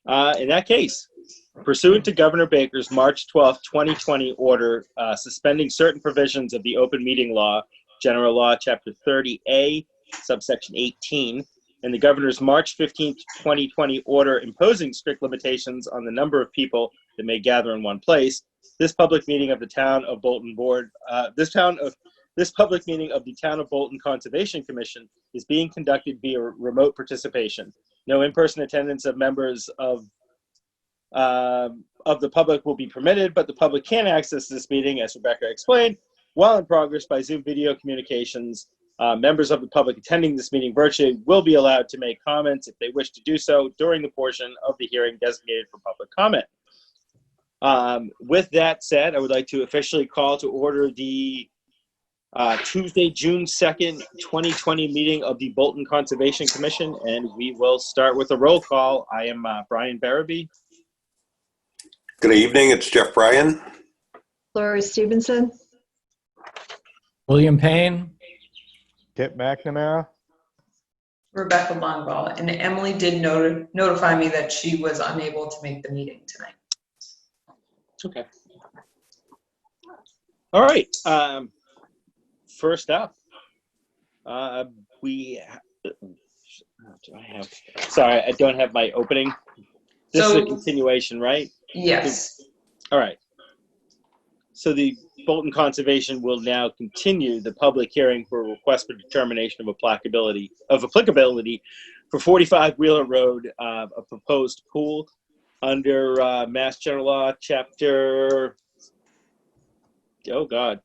In that case, pursuant to Governor Baker's March 12, 2020 order suspending certain provisions of the Open Meeting Law, General Law, Chapter 30A, subsection 18, and the Governor's March 15, 2020 order imposing strict limitations on the number of people that may gather in one place, this public meeting of the Town of Bolton Board, this public meeting of the Town of Bolton Conservation Commission is being conducted via remote participation. No in-person attendance of members of the public will be permitted, but the public can access this meeting, as Rebecca explained, while in progress by Zoom video communications. Members of the public attending this meeting virtually will be allowed to make comments if they wish to do so during the portion of the hearing designated for public comment. With that said, I would like to officially call to order the Tuesday, June 2nd, 2020 meeting of the Bolton Conservation Commission, and we will start with a roll call. I am Brian Barabee. Good evening, it's Jeff Bryan. Laura Stevenson. William Payne. Kit McNamara. Rebecca Longvall. And Emily did notify me that she was unable to make the meeting tonight. Okay. All right. First up, sorry, I don't have my opening. This is a continuation, right? Yes. All right. So the Bolton Conservation will now continue the public hearing for a request for determination of applicability for 45 Wheeler Road, a proposed pool under Mass General Law, Chapter, the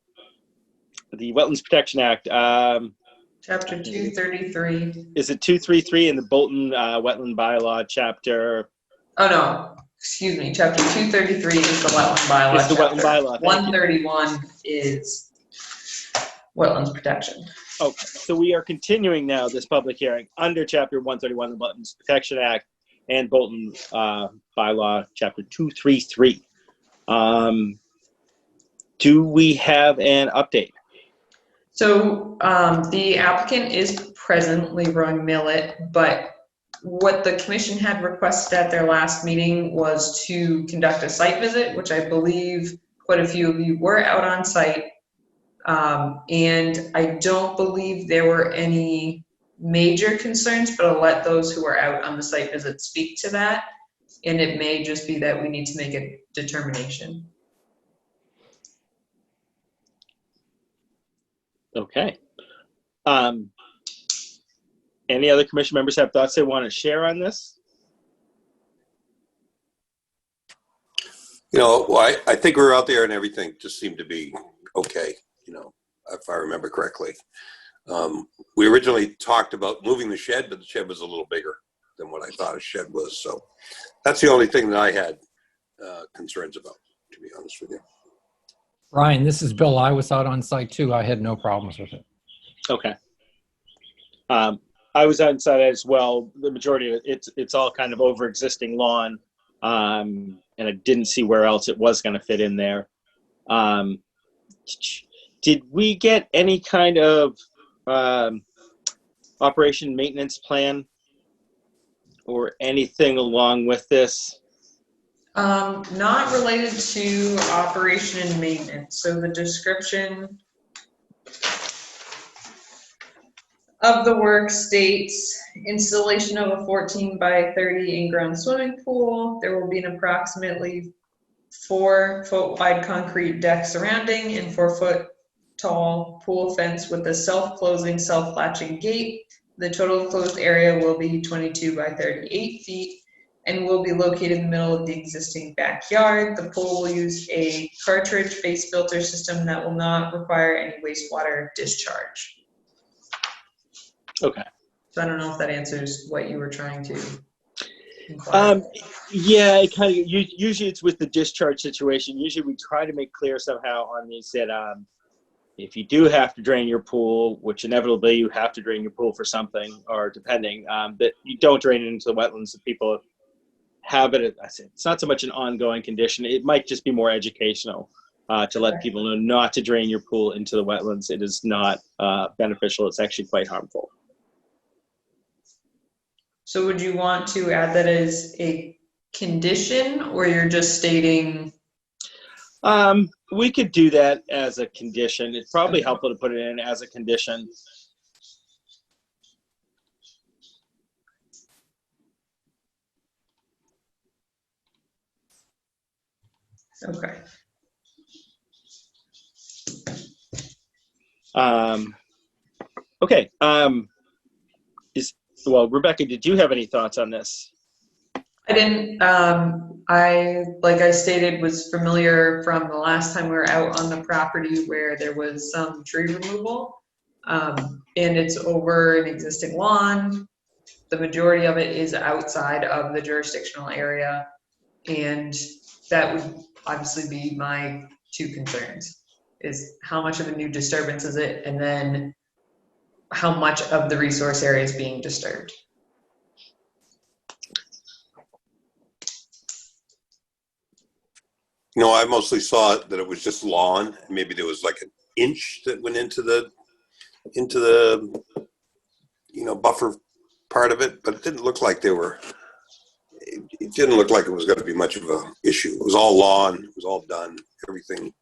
Wetlands Protection Act. Chapter 233. Is it 233 in the Bolton Wetland Bylaw, Chapter? Oh, no. Excuse me. Chapter 233 is the Wetland Bylaw. Is the Wetland Bylaw. 131 is Wetlands Protection. Okay. So we are continuing now this public hearing under Chapter 131 of the Wetlands Protection Act and Bolton Bylaw, Chapter 233. Do we have an update? So the applicant is present, Leroy Millett, but what the commission had requested at their last meeting was to conduct a site visit, which I believe quite a few of you were out on site. And I don't believe there were any major concerns, but I'll let those who are out on the site visit speak to that. And it may just be that we need to make a determination. Okay. Any other commission members have thoughts they want to share on this? You know, well, I think we were out there and everything just seemed to be okay, you know, if I remember correctly. We originally talked about moving the shed, but the shed was a little bigger than what I thought a shed was. So that's the only thing that I had concerns about, to be honest with you. Ryan, this is Bill. I was out on site too. I had no problems with it. Okay. I was on site as well. The majority of it's all kind of over existing lawn, and I didn't see where else it was going to fit in there. Did we get any kind of operation maintenance plan or anything along with this? Not related to operation and maintenance. So the description of the work states installation of a 14 by 30 in-ground swimming pool. There will be an approximately 4-foot wide concrete deck surrounding and 4-foot tall pool fence with a self-closing, self-latching gate. The total closed area will be 22 by 38 feet and will be located in the middle of the existing backyard. The pool will use a cartridge-based filter system that will not require any wastewater discharge. Okay. So I don't know if that answers what you were trying to inquire. Yeah, it kind of, usually it's with the discharge situation. Usually we try to make clear somehow on these that if you do have to drain your pool, which inevitably you have to drain your pool for something, or depending, that you don't drain it into the wetlands that people have it. It's not so much an ongoing condition. It might just be more educational to let people know not to drain your pool into the wetlands. It is not beneficial. It's actually quite harmful. So would you want to add that as a condition, or you're just stating? We could do that as a condition. It's probably helpful to put it in as a condition. Okay. Okay. Well, Rebecca, did you have any thoughts on this? I didn't, like I stated, was familiar from the last time we were out on the property where there was some tree removal. And it's over an existing lawn. The majority of it is outside of the jurisdictional area. And that would obviously be my two concerns, is how much of a new disturbance is it? And then how much of the resource area is being disturbed? I mostly saw it that it was just lawn. Maybe there was like an inch that went into the buffer part of it, but it didn't look like it didn't look like it was going to be much of a issue. It was all lawn. It was all done. Everything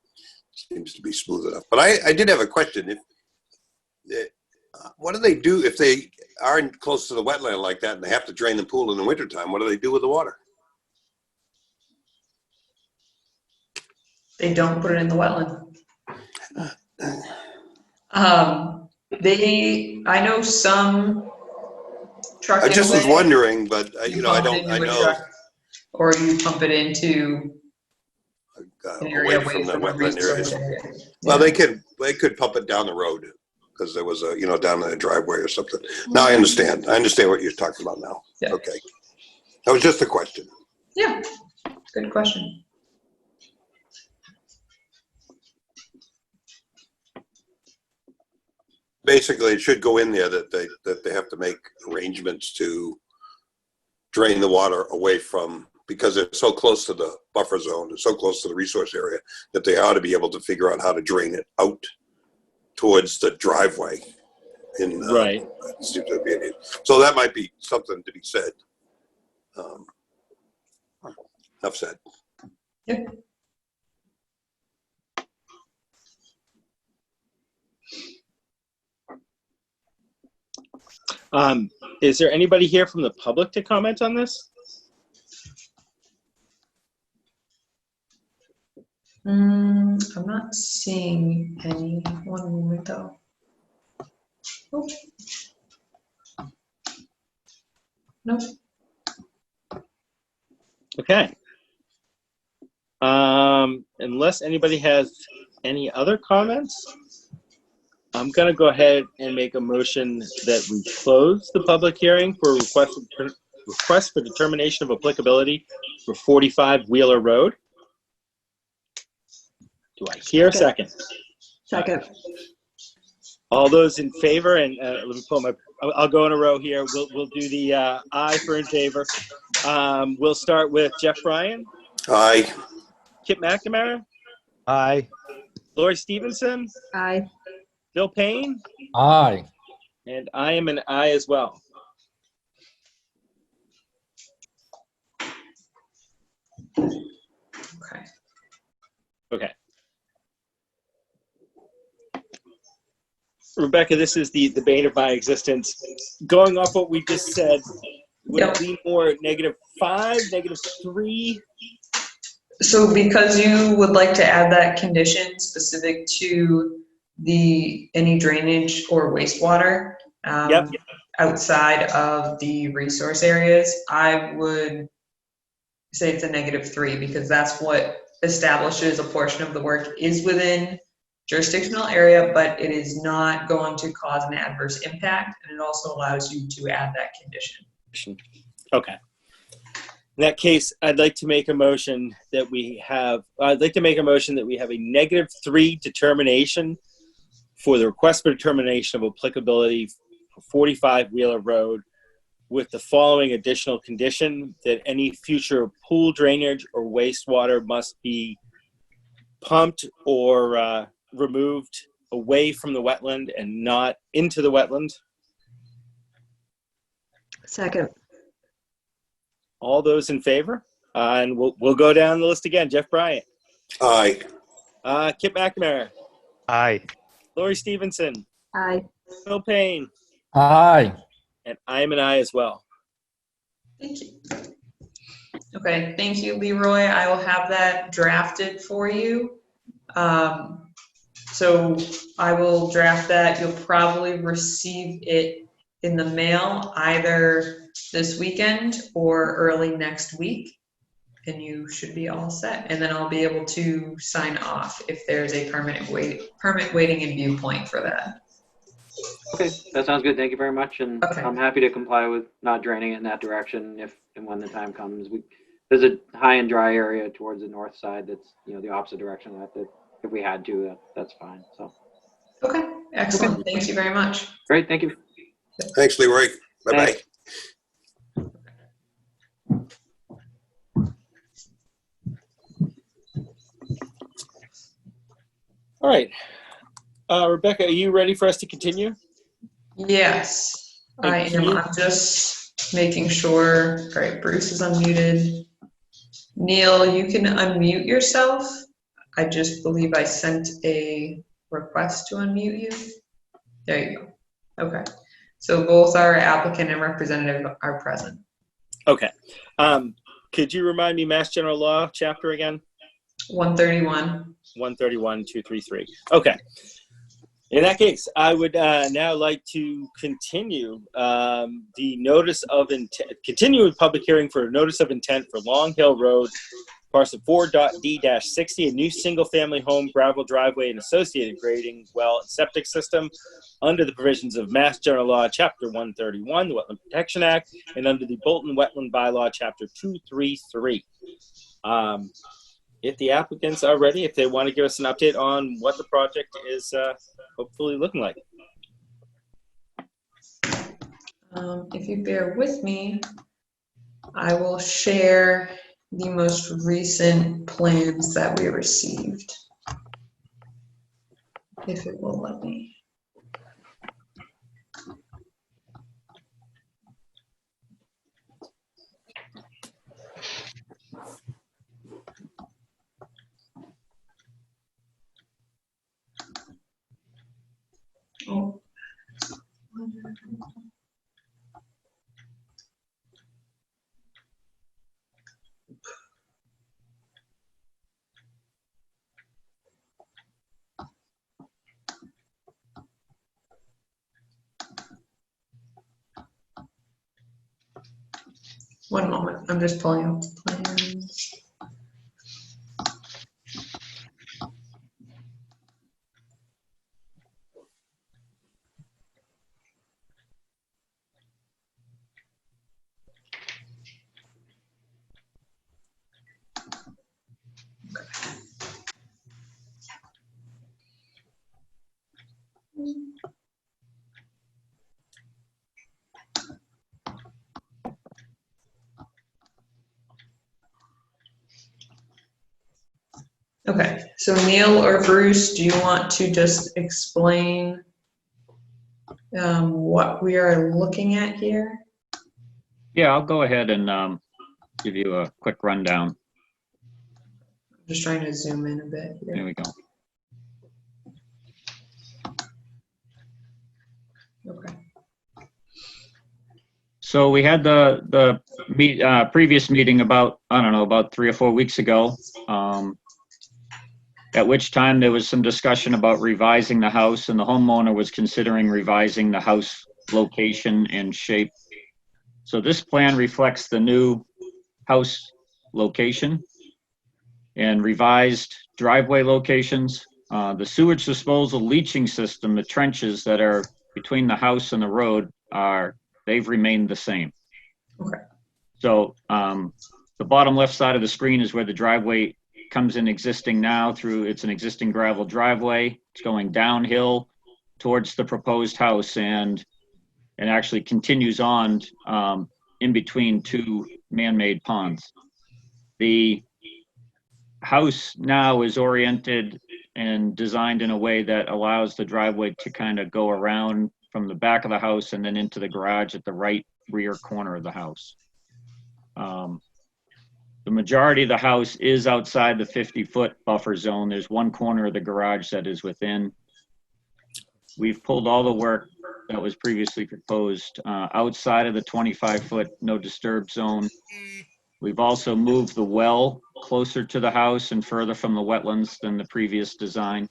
seems to be smooth enough. But I did have a question. What do they do if they are close to the wetland like that and they have to drain the pool in the wintertime? What do they do with the water? They don't put it in the wetland. I know some truck. I just was wondering, but I know. Or you pump it into an area away from the wetland areas. area. Well, they could pump it down the road because there was down in the driveway or something. Now I understand. I understand what you're talking about now. Yeah. Okay. That was just a question. Yeah, good question. Basically, it should go in there that they have to make arrangements to drain the water away from, because they're so close to the buffer zone, and so close to the resource area, that they ought to be able to figure out how to drain it out towards the driveway. Right. So that might be something to be said. Enough said. Yeah. Is there anybody here from the public to comment on this? I'm not seeing any. One moment though. Oh. Nope. Okay. Unless anybody has any other comments, I'm going to go ahead and make a motion that we close the public hearing for request for determination of applicability for 45 Wheeler Road. Do I hear a second? Second. All those in favor, and let me pull I'll go in a row here. We'll do the aye for in favor. We'll start with Jeff Bryan, Aye. Kip McNamara, Aye. Lori Stevenson, Aye. Bill Payne, Aye. and I am an aye as well. Okay. Okay. Rebecca, this is the bane of my existence. Going off what we just said, would it be more -5, -3? So because you would like to add that condition specific to any drainage or wastewater outside of the resource areas, I would say it's a -3, because that's what establishes a portion of the work is within jurisdictional area, but it is not going to cause an adverse impact, and it also allows you to add that condition. Okay. In that case, I'd like to make a motion that we have a -3 determination for the request for determination of applicability for 45 Wheeler Road, with the following additional condition: that any future pool drainage or wastewater must be pumped or removed away from the wetland and not into the wetland. Second. All those in favor? And we'll go down the list again. Jeff Bryant, Aye. Kip McNamara, Aye. Lori Stevenson, Aye. Bill Payne, Aye. and I am an I as well. Thank you. Okay, thank you, Leroy. I will have that drafted for you. So I will draft that. You'll probably receive it in the mail either this weekend or early next week. And you should be all set. And then I'll be able to sign off if there's a permit waiting in viewpoint for that. Okay, that sounds good. Thank you very much. And Okay. I'm happy to comply with not draining it in that direction if and when the time comes. There's a high and dry area towards the north side that's, the opposite direction of that if we had to, that's fine. So, Okay, excellent. Thank you very much. great. Thank you. Thanks, Leroy. Bye-bye. Thanks. All right. Rebecca, are you ready for us to continue? Yes, I Thank am. you. I'm just making sure. All right, Bruce is unmuted. Neil, you can unmute yourself. I just believe I sent a request to unmute you. There you go. Okay. So both our applicant and representative are present. Okay. Could you remind me Mass General Law chapter again? 131. 131-233. Okay. In that case, I would now like to continue the notice of intent, continue with public hearing for a notice of intent for Long Hill Road, parcel 4.D-60, a new single-family home, gravel driveway, and associated grading well and septic system under the provisions of Mass General Law, Chapter 131, the Wetland Protection Act, and under the Bolton Wetland Bylaw, Chapter 233. If the applicants are ready, if they want to give us an update on what the project is hopefully looking like. If you bear with me, I will share the most recent plans that we received. If it will let me. Oh. One moment, I'm just pulling up the plans. Okay, so Neil or Bruce, do you want to just explain what we are looking at here? Yeah, I'll go ahead and give you a quick rundown. I'm just trying to zoom in a bit There here. we go. Okay. So we had the previous meeting about, I don't know, about 3 or 4 weeks ago, at which time there was some discussion about revising the house, and the homeowner was considering revising the house location and shape. So this plan reflects the new house location and revised driveway locations. The sewage disposal leaching system, the trenches that are between the house and the road, they've remained the same. Okay. So the bottom left side of the screen is where the driveway comes in existing now it's an existing gravel driveway. It's going downhill towards the proposed house and actually continues on in between two man-made ponds. The house now is oriented and designed in a way that allows the driveway to kind of go around from the back of the house and then into the garage at the right rear corner of the house. the majority of the house is outside the 50-foot buffer zone. There's one corner of the garage that is within. We've pulled all the work that was previously proposed outside of the 25-foot no disturb zone. We've also moved the well closer to the house and further from the wetlands than the previous design.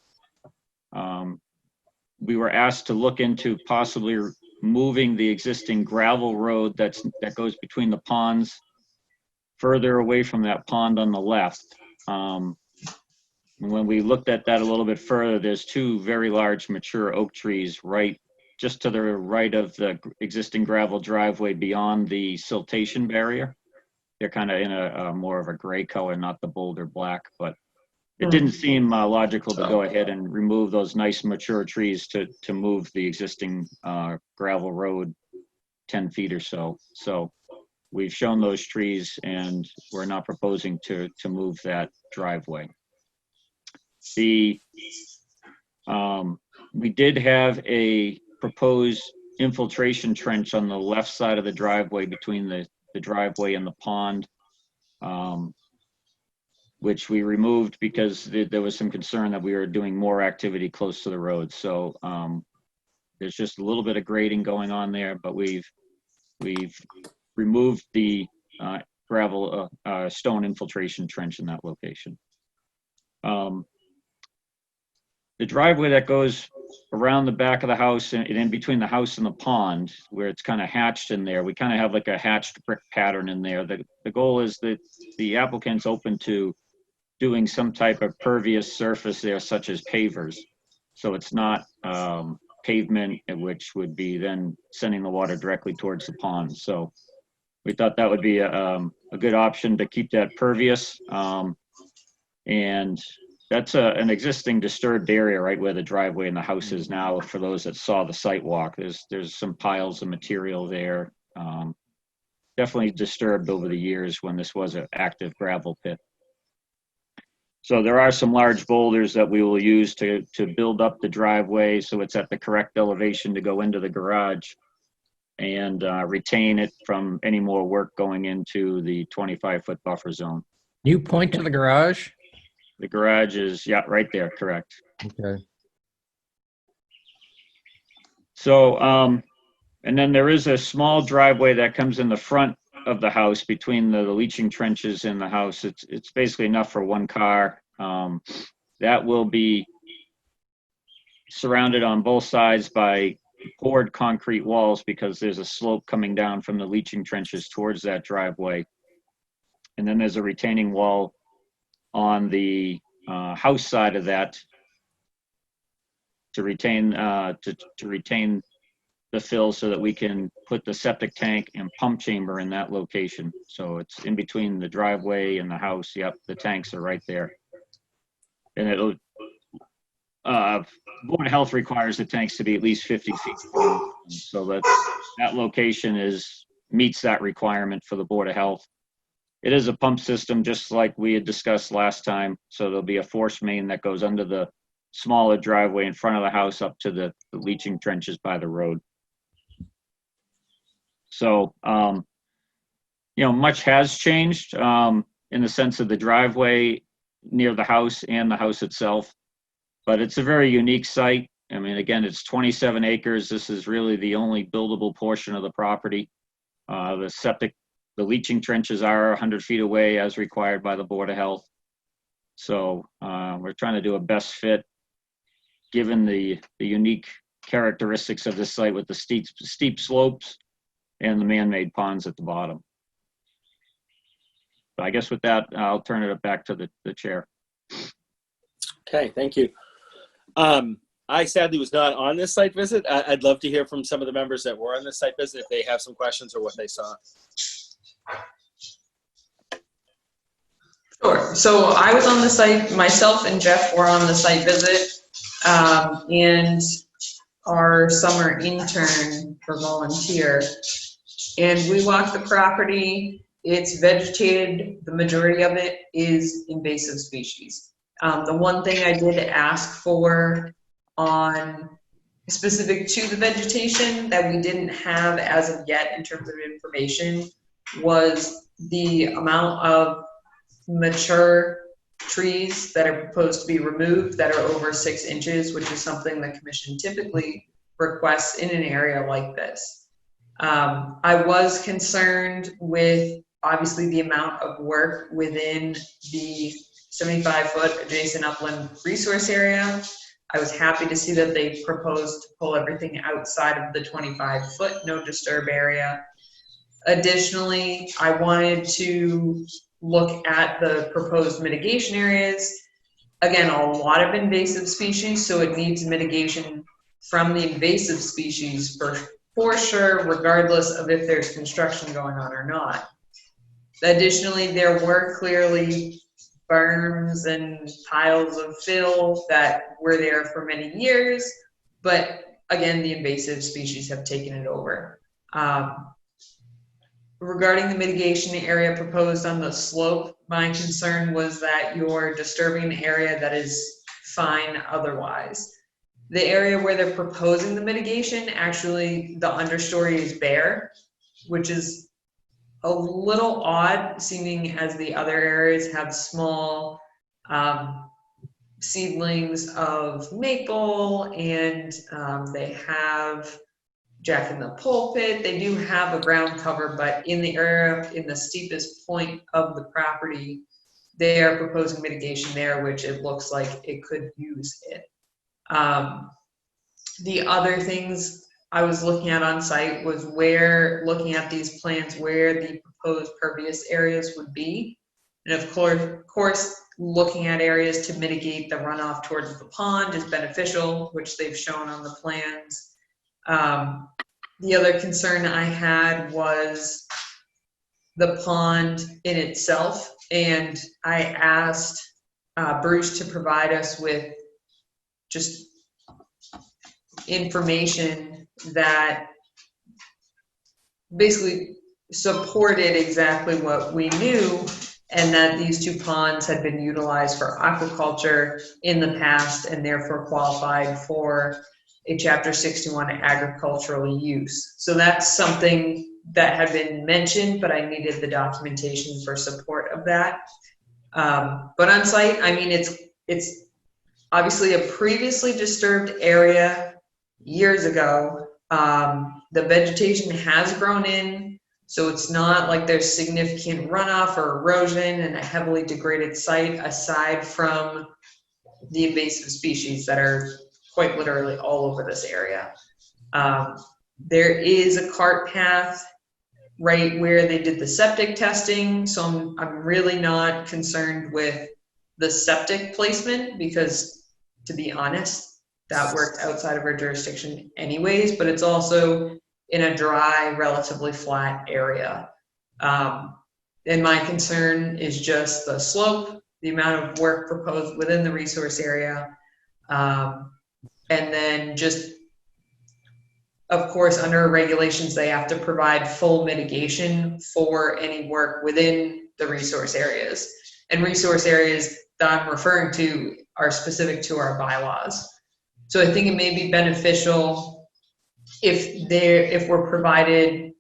We were asked to look into possibly moving the existing gravel road that goes between the ponds further away from that pond on the left. When we looked at that a little bit further, there's two very large mature oak trees just to the right of the existing gravel driveway beyond the siltation barrier. They're kind of in a more of a gray color, not the boulder black, but it didn't seem logical to go ahead and remove those nice mature trees to move the existing gravel road 10 feet or so. So we've shown those trees and we're not proposing to move that driveway. We did have a proposed infiltration trench on the left side of the driveway between the driveway and the pond, which we removed because there was some concern that we were doing more activity close to the road. So there's just a little bit of grading going on there, but we've removed the gravel stone infiltration trench in that location. The driveway that goes around the back of the house and in between the house and the pond, where it's kind of hatched in there, we kind of have like a hatched brick pattern in there. The goal is that the applicant's open to doing some type of pervious surface there, such as pavers. So it's not pavement, which would be then sending the water directly towards the pond. So we thought that would be a good option to keep that pervious. And that's an existing disturbed area right where the driveway and the house is now. For those that saw the site walk, there's some piles of material there. Definitely disturbed over the years when this was an active gravel pit. So there are some large boulders that we will use to build up the driveway so it's at the correct elevation to go into the garage and retain it from any more work going into the 25-foot buffer zone. You point to the garage? The garage is, yeah, right there, correct. Okay. So, and then there is a small driveway that comes in the front of the house between the leaching trenches and the house. It's basically enough for one car. That will be surrounded on both sides by poured concrete walls because there's a slope coming down from the leaching trenches towards that driveway. And then there's a retaining wall on the house side of that to retain the fill so that we can put the septic tank and pump chamber in that location. So it's in between the driveway and the house. Yep, the tanks are right there. And it'll, Board of Health requires the tanks to be at least 50 feet long. So that location meets that requirement for the Board of Health. It is a pump system, just like we had discussed last time. So there'll be a force main that goes under the smaller driveway in front of the house up to the leaching trenches by the road. So, much has changed in the sense of the driveway near the house and the house itself. But it's a very unique site. I mean, again, it's 27 acres. This is really the only buildable portion of the property. The leaching trenches are 100 feet away as required by the Board of Health. So we're trying to do a best fit given the unique characteristics of this site with the steep slopes and the man-made ponds at the bottom. So I guess with that, I'll turn it back to the chair. Okay, thank you. I sadly was not on this site visit. I'd love to hear from some of the members that were on this site visit if they have some questions or what they saw. Sure. So I was on the site, myself and Jeff were on the site visit, and our summer intern for volunteer. And we walked the property. It's vegetated. The majority of it is invasive species. The one thing I did ask for on specific to the vegetation that we didn't have as of yet in terms of information was the amount of mature trees that are proposed to be removed that are over 6 inches, which is something the commission typically requests in an area like this. I was concerned with obviously the amount of work within the 75-foot adjacent upland resource area. I was happy to see that they proposed to pull everything outside of the 25-foot no disturb area. Additionally, I wanted to look at the proposed mitigation areas. Again, a lot of invasive species, so it needs mitigation from the invasive species for sure, regardless of if there's construction going on or not. Additionally, there were clearly berms and piles of fill that were there for many years, but again, the invasive species have taken it over. Regarding the mitigation area proposed on the slope, my concern was that you're disturbing an area that is fine otherwise. The area where they're proposing the mitigation, actually the understory is bare, which is a little odd, seeming as the other areas have small seedlings of maple, and they have jack in the pulpit. They do have a ground cover, but in the area, in the steepest point of the property, they are proposing mitigation there, which it looks like it could use it. The other things I was looking at on site was looking at these plans, where the proposed pervious areas would be. And of course, looking at areas to mitigate the runoff towards the pond is beneficial, which they've shown on the plans. The other concern I had was the pond in itself, and I asked Bruce to provide us with just information that basically supported exactly what we knew, and that these 2 ponds had been utilized for aquaculture in the past and therefore qualified for a Chapter 61 agricultural use. So that's something that had been mentioned, but I needed the documentation for support of that. But on site, I mean, it's obviously a previously disturbed area years ago. The vegetation has grown in, so it's not like there's significant runoff or erosion in a heavily degraded site, aside from the invasive species that are quite literally all over this area. There is a cart path right where they did the septic testing, so I'm really not concerned with the septic placement, because to be honest, that worked outside of our jurisdiction anyways, but it's also in a dry, relatively flat area. And my concern is just the slope, the amount of work proposed within the resource area, and then just, of course, under regulations, they have to provide full mitigation for any work within the resource areas. And resource areas that I'm referring to are specific to our bylaws. So I think it may be beneficial if we're provided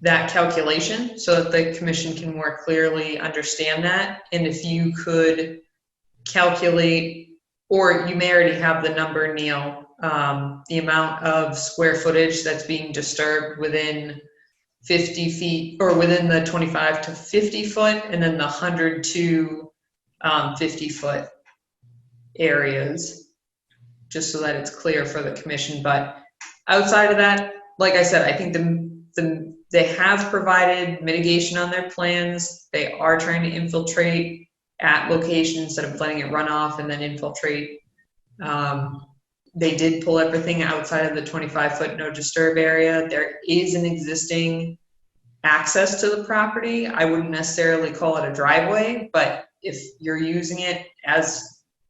that calculation, so that the commission can more clearly understand that. And if you could calculate, or you may already have the number, Neil, the amount of square footage that's being disturbed within 50 feet, or within the 25 to 50 foot, and then the 100 to 50 foot areas, just so that it's clear for the commission. But outside of that, like I said, I think they have provided mitigation on their plans. They are trying to infiltrate at locations instead of letting it run off and then infiltrate. They did pull everything outside of the 25-foot no disturb area. There is an existing access to the property. I wouldn't necessarily call it a driveway, but if you're using it as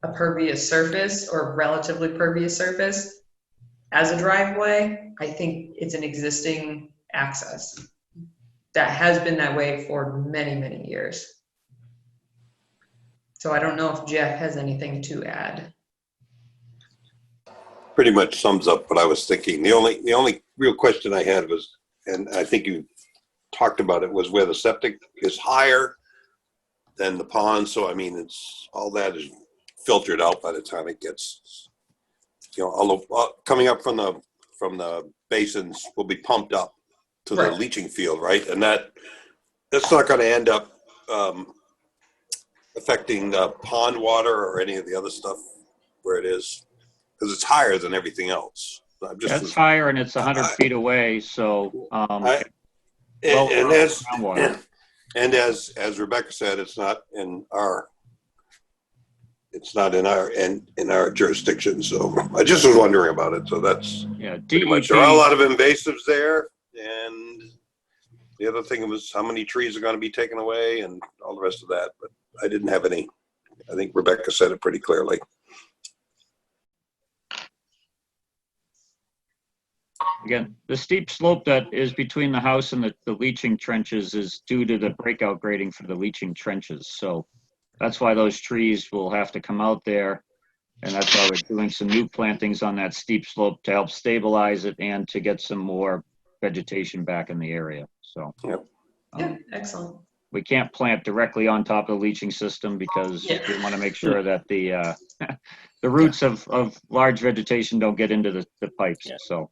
a pervious surface, or relatively pervious surface as a driveway, I think it's an existing access that has been that way for many, many years. So I don't know if Jeff has anything to add. Pretty much sums up what I was thinking. The only real question I had was, and I think you talked about it, was where the septic is higher than the pond. So, I mean, it's all that is filtered out by the time it gets, you know, all coming up from the basins will be pumped up to the Right. leaching field, right? And that's not going to end up affecting the pond water or any of the other stuff where it is, because it's higher than everything else. I'm just That's higher and it's 100 feet away, so, I- well, and as groundwater. and as Rebecca said, it's not in our jurisdiction. So I just was wondering about it. So that's Yeah, pretty much. There are a lot of invasives there, and the other thing was how many trees are going to be taken away and all the rest of that. But I didn't have any. I think Rebecca said it pretty clearly. Again, the steep slope that is between the house and the leaching trenches is due to the breakout grading for the leaching trenches. So that's why those trees will have to come out there. And that's why we're doing some new plantings on that steep slope to help stabilize it and to get some more vegetation back in the area. So Yep. Yeah, excellent. we can't plant directly on top of the leaching system because Yeah. we want to make sure that the the roots of large vegetation don't get into the pipes. Yeah. So.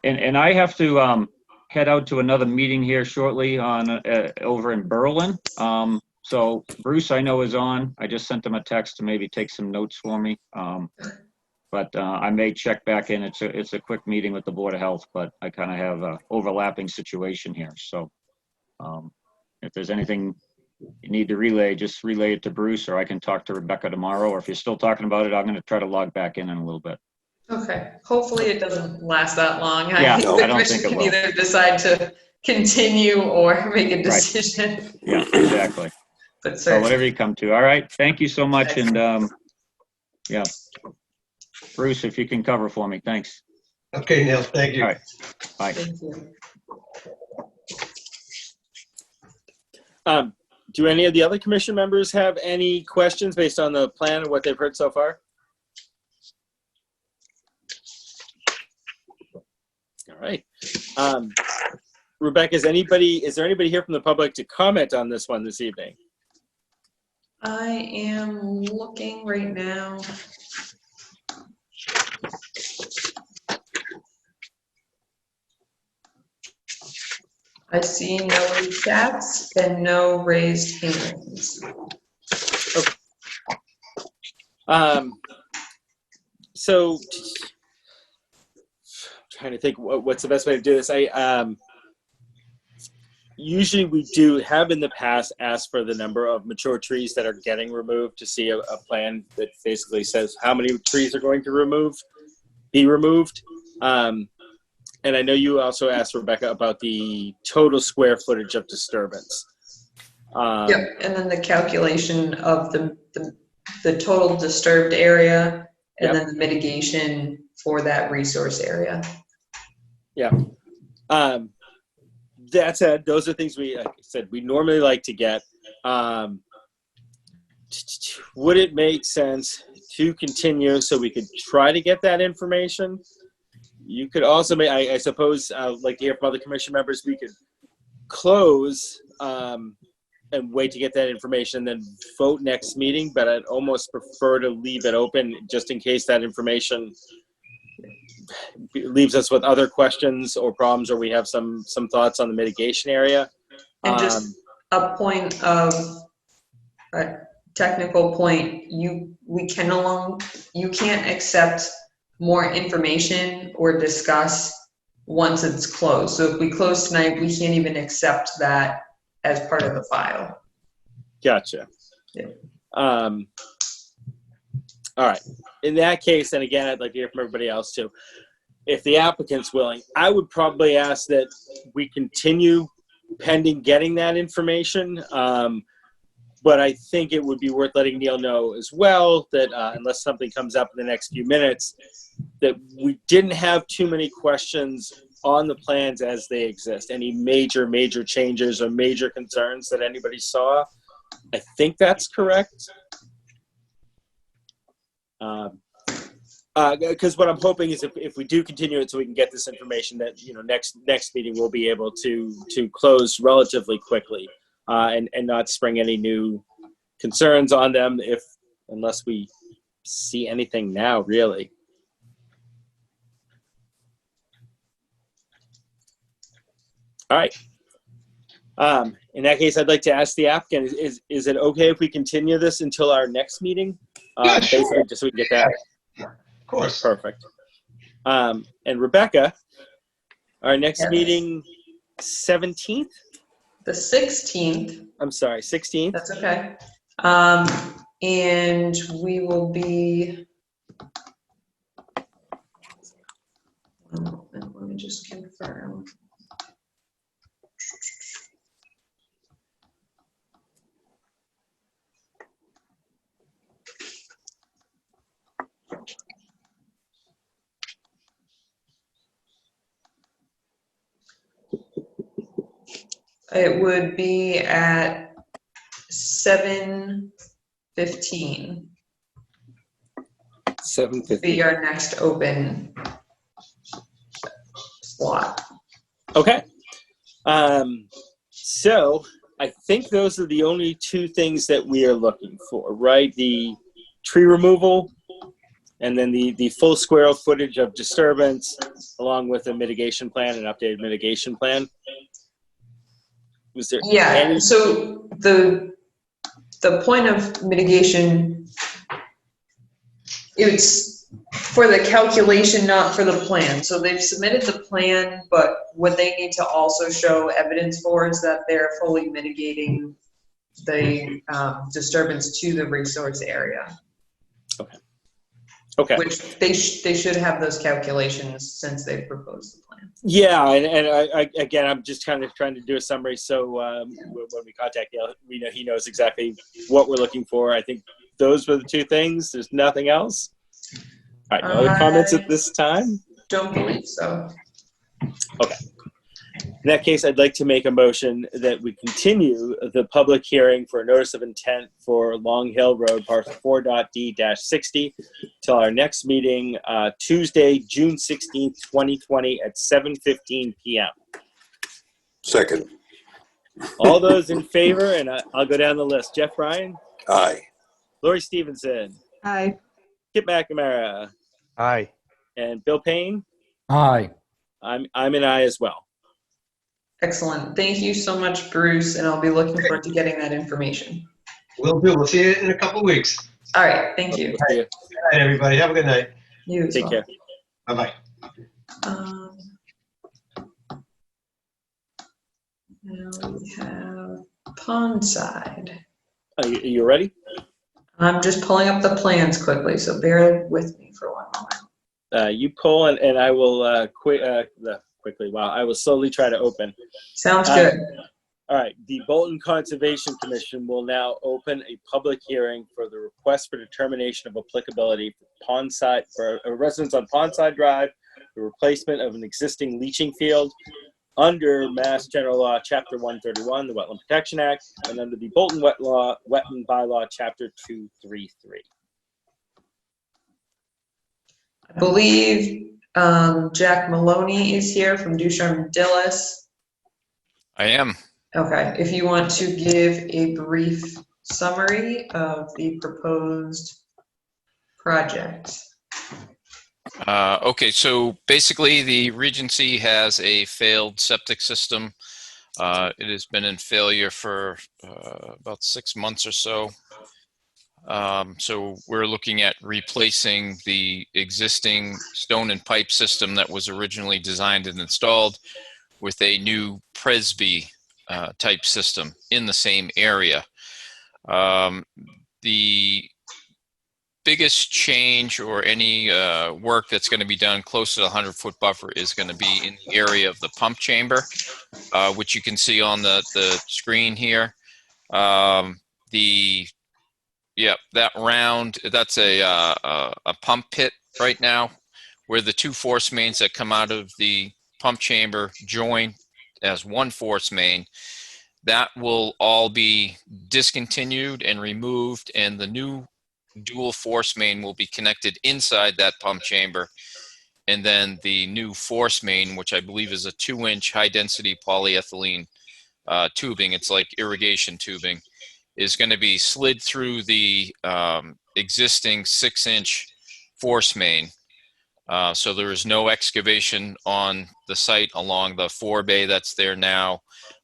And I have to head out to another meeting here shortly on over in Berlin. So Bruce, I know, is on. I just sent him a text to maybe take some notes for me. But I may check back in. It's a quick meeting with the Board of Health, but I kind of have a overlapping situation here. So if there's anything you need to relay, just relay it to Bruce, or I can talk to Rebecca tomorrow. Or if you're still talking about it, I'm going to try to log back in a little bit. Okay, hopefully it doesn't last that long. Yeah, think no, the I don't commission think it can will. either decide to continue or make a decision. Yeah, exactly. But So certainly, whatever you come to. All right. Thank you so much. And yeah, Bruce, if you can cover for me, thanks. Okay, Neil, thank you. All right. Bye. thank you. Do any of the other commission members have any questions based on the plan and what they've heard so far? All right. Rebecca, is there anybody here from the public to comment on this one this evening? I am looking right now. I see no chats and no raised hands. So trying to think what's the best way to do this. Usually we do have in the past asked for the number of mature trees that are getting removed to see a plan that basically says how many trees are going to be removed. And I know you also asked Rebecca about the total square footage of disturbance. Yep, and then the calculation of the total disturbed area and then the mitigation for that resource area. Yeah. That said, those are things like I said, we normally like to get. Would it make sense to continue so we could try to get that information? You could also make, I suppose, like to hear from other commission members, we could close and wait to get that information, then vote next meeting. But I'd almost prefer to leave it open just in case that information leaves us with other questions or problems, or we have some thoughts on the mitigation area. And just a point of a technical point, you can't accept more information or discuss once it's closed. So if we close tonight, we can't even accept that as part of the file. Gotcha. Yeah. All right. In that case, and again, I'd like to hear from everybody else too. If the applicant's willing, I would probably ask that we continue pending getting that information. But I think it would be worth letting Neil know as well that unless something comes up in the next few minutes, that we didn't have too many questions on the plans as they exist. Any major changes or major concerns that anybody saw? I think that's correct. Because what I'm hoping is if we do continue it so we can get this information that, next meeting we'll be able to close relatively quickly. and not spring any new concerns on them unless we see anything now, really. All right. In that case, I'd like to ask the applicant, is it okay if we continue this until our next meeting? Yeah, sure. Basically, just so we can get that. Of course. Perfect. And Rebecca, our next Yes. meeting, 17th? The 16th, I'm sorry, 16th? that's okay. And we will be, one moment, let me just confirm. It would be at 7:15. 7:50. Be our next open slot. Okay. So I think those are the only two things that we are looking for, right? The tree removal and then the full square footage of disturbance along with a mitigation plan, an updated mitigation plan. Was there Yeah, any? so the point of mitigation, it's for the calculation, not for the plan. So they've submitted the plan, but what they need to also show evidence for is that they're fully mitigating the disturbance to the resource area. Okay. Which they should have those calculations since they've proposed the plan. Yeah, and I again, I'm just kind of trying to do a summary so when we contact Gail, we know he knows exactly what we're looking for. I think those were the two things. There's nothing else. All right, no other comments at this time? Don't believe so. Okay. In that case, I'd like to make a motion that we continue the public hearing for a notice of intent for Long Hill Road, parcel 4.D-60, till our next meeting, Tuesday, June 16th, 2020 at 7:15 p.m. Second. All those in favor, and I'll go down the list. Jeff Bryan, Aye. Lori Stevenson, Aye. Kip McNamara, Aye. and Bill Payne. Aye. I'm an aye as well. Excellent. Thank you so much, Bruce, and I'll be looking forward to getting that information. Will do. We'll see you in a couple of weeks. All right, thank you. We'll see you. All right, everybody. Have a good night. You as Take well. care. Bye-bye. Now we have Pond Side. Are you ready? I'm just pulling up the plans quickly, so bear with me for one moment. You pull, and I will quickly. Wow, I will slowly try to open. Sounds good. All right, the Bolton Conservation Commission will now open a public hearing for the request for determination of applicability for residents on Pondside Drive, the replacement of an existing leaching field under Mass General Law, Chapter 131, the Wetland Protection Act, and under the Bolton Wetland Bylaw, Chapter 233. I believe Jack Maloney is here from Ducharme Dillis. I am. Okay, if you want to give a brief summary of the proposed project. Okay, so basically the Regency has a failed septic system. It has been in failure for about 6 months or so. So we're looking at replacing the existing stone and pipe system that was originally designed and installed with a new Presby type system in the same area. The biggest change or any work that's going to be done close to the 100-foot buffer is going to be in the area of the pump chamber, which you can see on the screen here. That round, that's a pump pit right now where the two force mains that come out of the pump chamber join as one force main. That will all be discontinued and removed, and the new dual force main will be connected inside that pump chamber. And then the new force main, which I believe is a 2-inch high density polyethylene tubing. It's like irrigation tubing, is going to be slid through the existing 6-inch force main. So there is no excavation on the site along the forebay that's there now.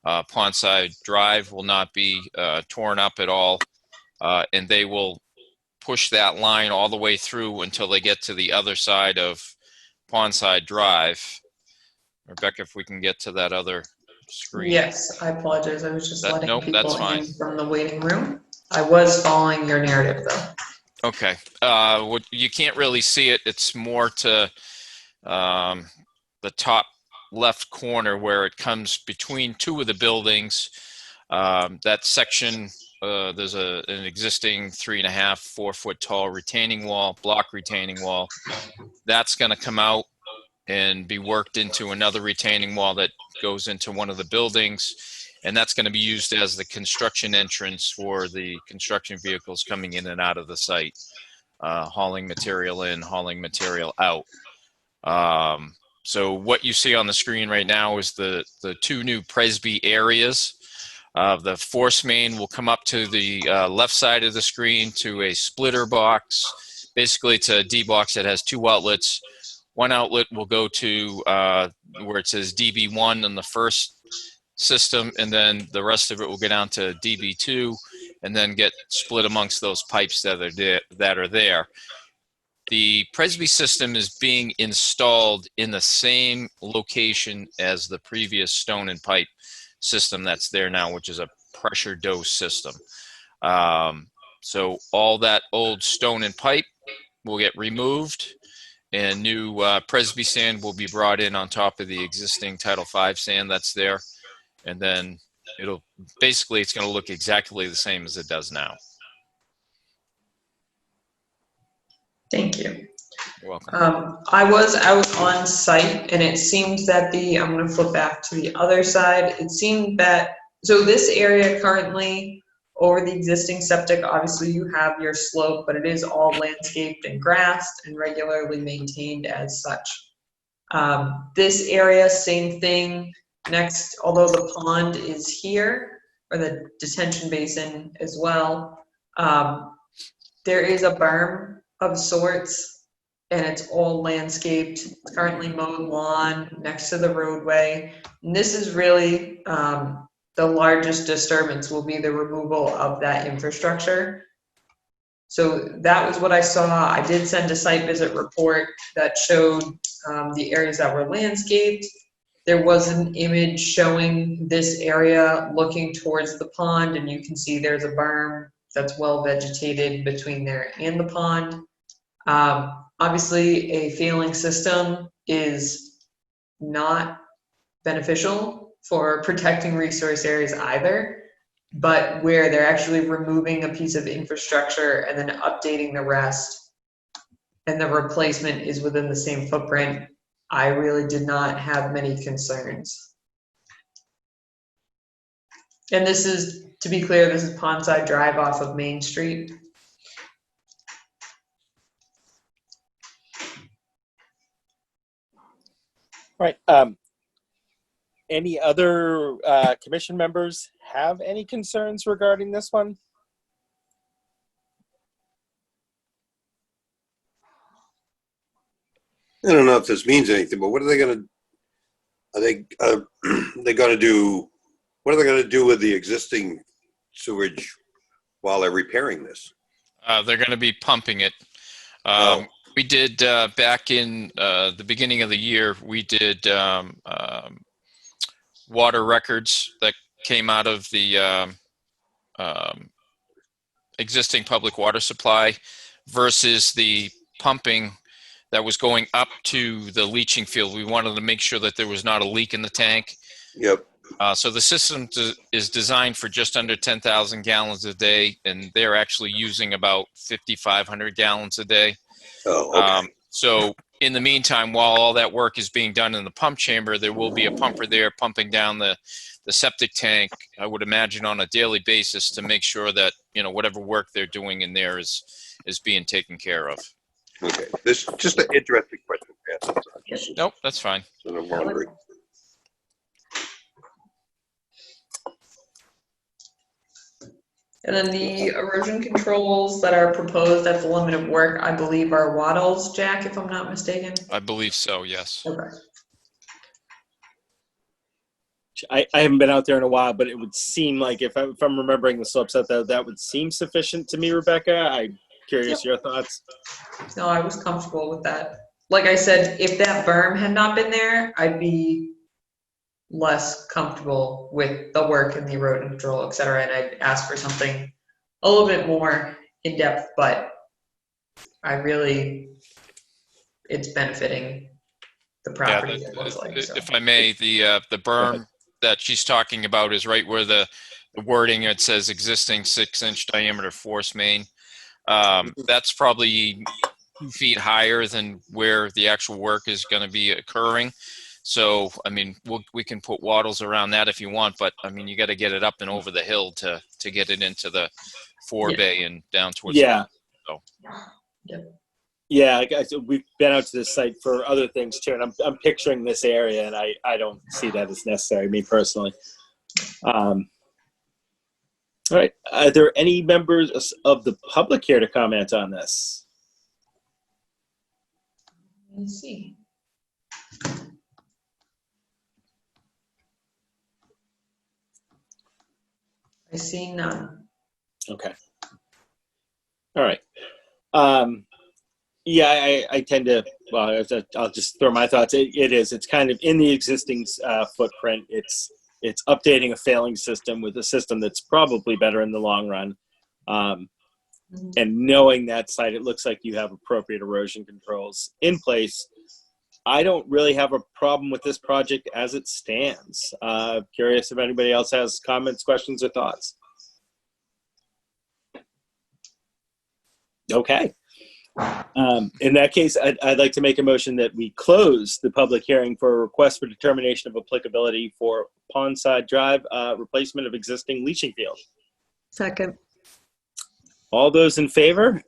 Pondside Drive will not be torn up at all, and they will push that line all the way through until they get to the other side of Pondside Drive. Rebecca, if we can get to that other screen. Yes, I apologize. I was just letting Nope, people that's fine. in from the waiting room. I was following your narrative though. Okay. What you can't really see it. It's more to the top left corner where it comes between two of the buildings. That section, there's an existing 3.5, 4 foot tall retaining wall, block retaining wall. That's going to come out and be worked into another retaining wall that goes into one of the buildings. And that's going to be used as the construction entrance for the construction vehicles coming in and out of the site, hauling material in, hauling material out. So what you see on the screen right now is the two new Presby areas. The force main will come up to the left side of the screen to a splitter box. Basically, it's a D box that has 2 outlets. One outlet will go to where it says DB1 in the first system, and then the rest of it will go down to DB2 and then get split amongst those pipes that are there. The Presby system is being installed in the same location as the previous stone and pipe system that's there now, which is a pressure dose system. So all that old stone and pipe will get removed, and new Presby sand will be brought in on top of the existing Title V sand that's there. And then it's going to look exactly the same as it does now. Thank you. You're welcome. I was out on site and it seemed that I'm going to flip back to the other side. It seemed that, so this area currently over the existing septic, obviously you have your slope, but it is all landscaped and grassed and regularly maintained as such. This area, same thing. Next, although the pond is here, or the detention basin as well, there is a berm of sorts, and it's all landscaped. It's currently mowed lawn next to the roadway. And this is really the largest disturbance will be the removal of that infrastructure. So that was what I saw. I did send a site visit report that showed the areas that were landscaped. There was an image showing this area looking towards the pond, and you can see there's a berm that's well vegetated between there and the pond. Obviously, a failing system is not beneficial for protecting resource areas either, but where they're actually removing a piece of infrastructure and then updating the rest, and the replacement is within the same footprint, I really did not have many concerns. And this is, to be clear, this is Pondside Drive off of Main Street. Right. Any other commission members have any concerns regarding this one? I don't know if this means anything, but what are they going to? Are they going to do? What are they going to do with the existing sewage while they're repairing this? They're going to be pumping it. We did back in the beginning of the year. We did water records that came out of the existing public water supply versus the pumping that was going up to the leaching field. We wanted to make sure that there was not a leak in the tank. Yep. So the system is designed for just under 10,000 gallons a day, and they're actually using about 5,500 gallons a day. Oh, okay. So in the meantime, while all that work is being done in the pump chamber, there will be a pumper there pumping down the septic tank, I would imagine, on a daily basis to make sure that, whatever work they're doing in there is being taken care of. Okay. This is just an interesting question. Nope, that's fine. So I'm wondering. And then the erosion controls that are proposed at the limit of work, I believe are wattles, Jack, if I'm not mistaken. I believe so, yes. Okay. I haven't been out there in a while, but it would seem like if I'm remembering the slopes out there, that would seem sufficient to me, Rebecca. I'm curious your thoughts. No, I was comfortable with that. Like I said, if that berm had not been there, I'd be less comfortable with the work and the erosion control, et cetera, and I'd ask for something a little bit more in depth, but it's benefiting the property, it looks like, so. If I may, the berm that she's talking about is right where the wording, it says existing 6-inch diameter force main. That's probably 2 feet higher than where the actual work is going to be occurring. So, I mean, we can put wattles around that if you want, but I mean, you got to get it up and over the hill to get it into the forebay and down towards Yeah. Yeah. Yeah, we've been out to this site for other things too, and I'm picturing this area, and I don't see that as necessary, me personally. All right, are there any members of the public here to comment on this? Let me see. I see none. Okay. All right. Yeah, I tend to, well, I'll just throw my thoughts. It's kind of in the existing footprint. It's updating a failing system with a system that's probably better in the long run. And knowing that site, it looks like you have appropriate erosion controls in place. I don't really have a problem with this project as it stands. Curious if anybody else has comments, questions, or thoughts. Okay. In that case, I'd like to make a motion that we close the public hearing for a request for determination of applicability for Pondside Drive replacement of existing leaching field. Second. All those in favor?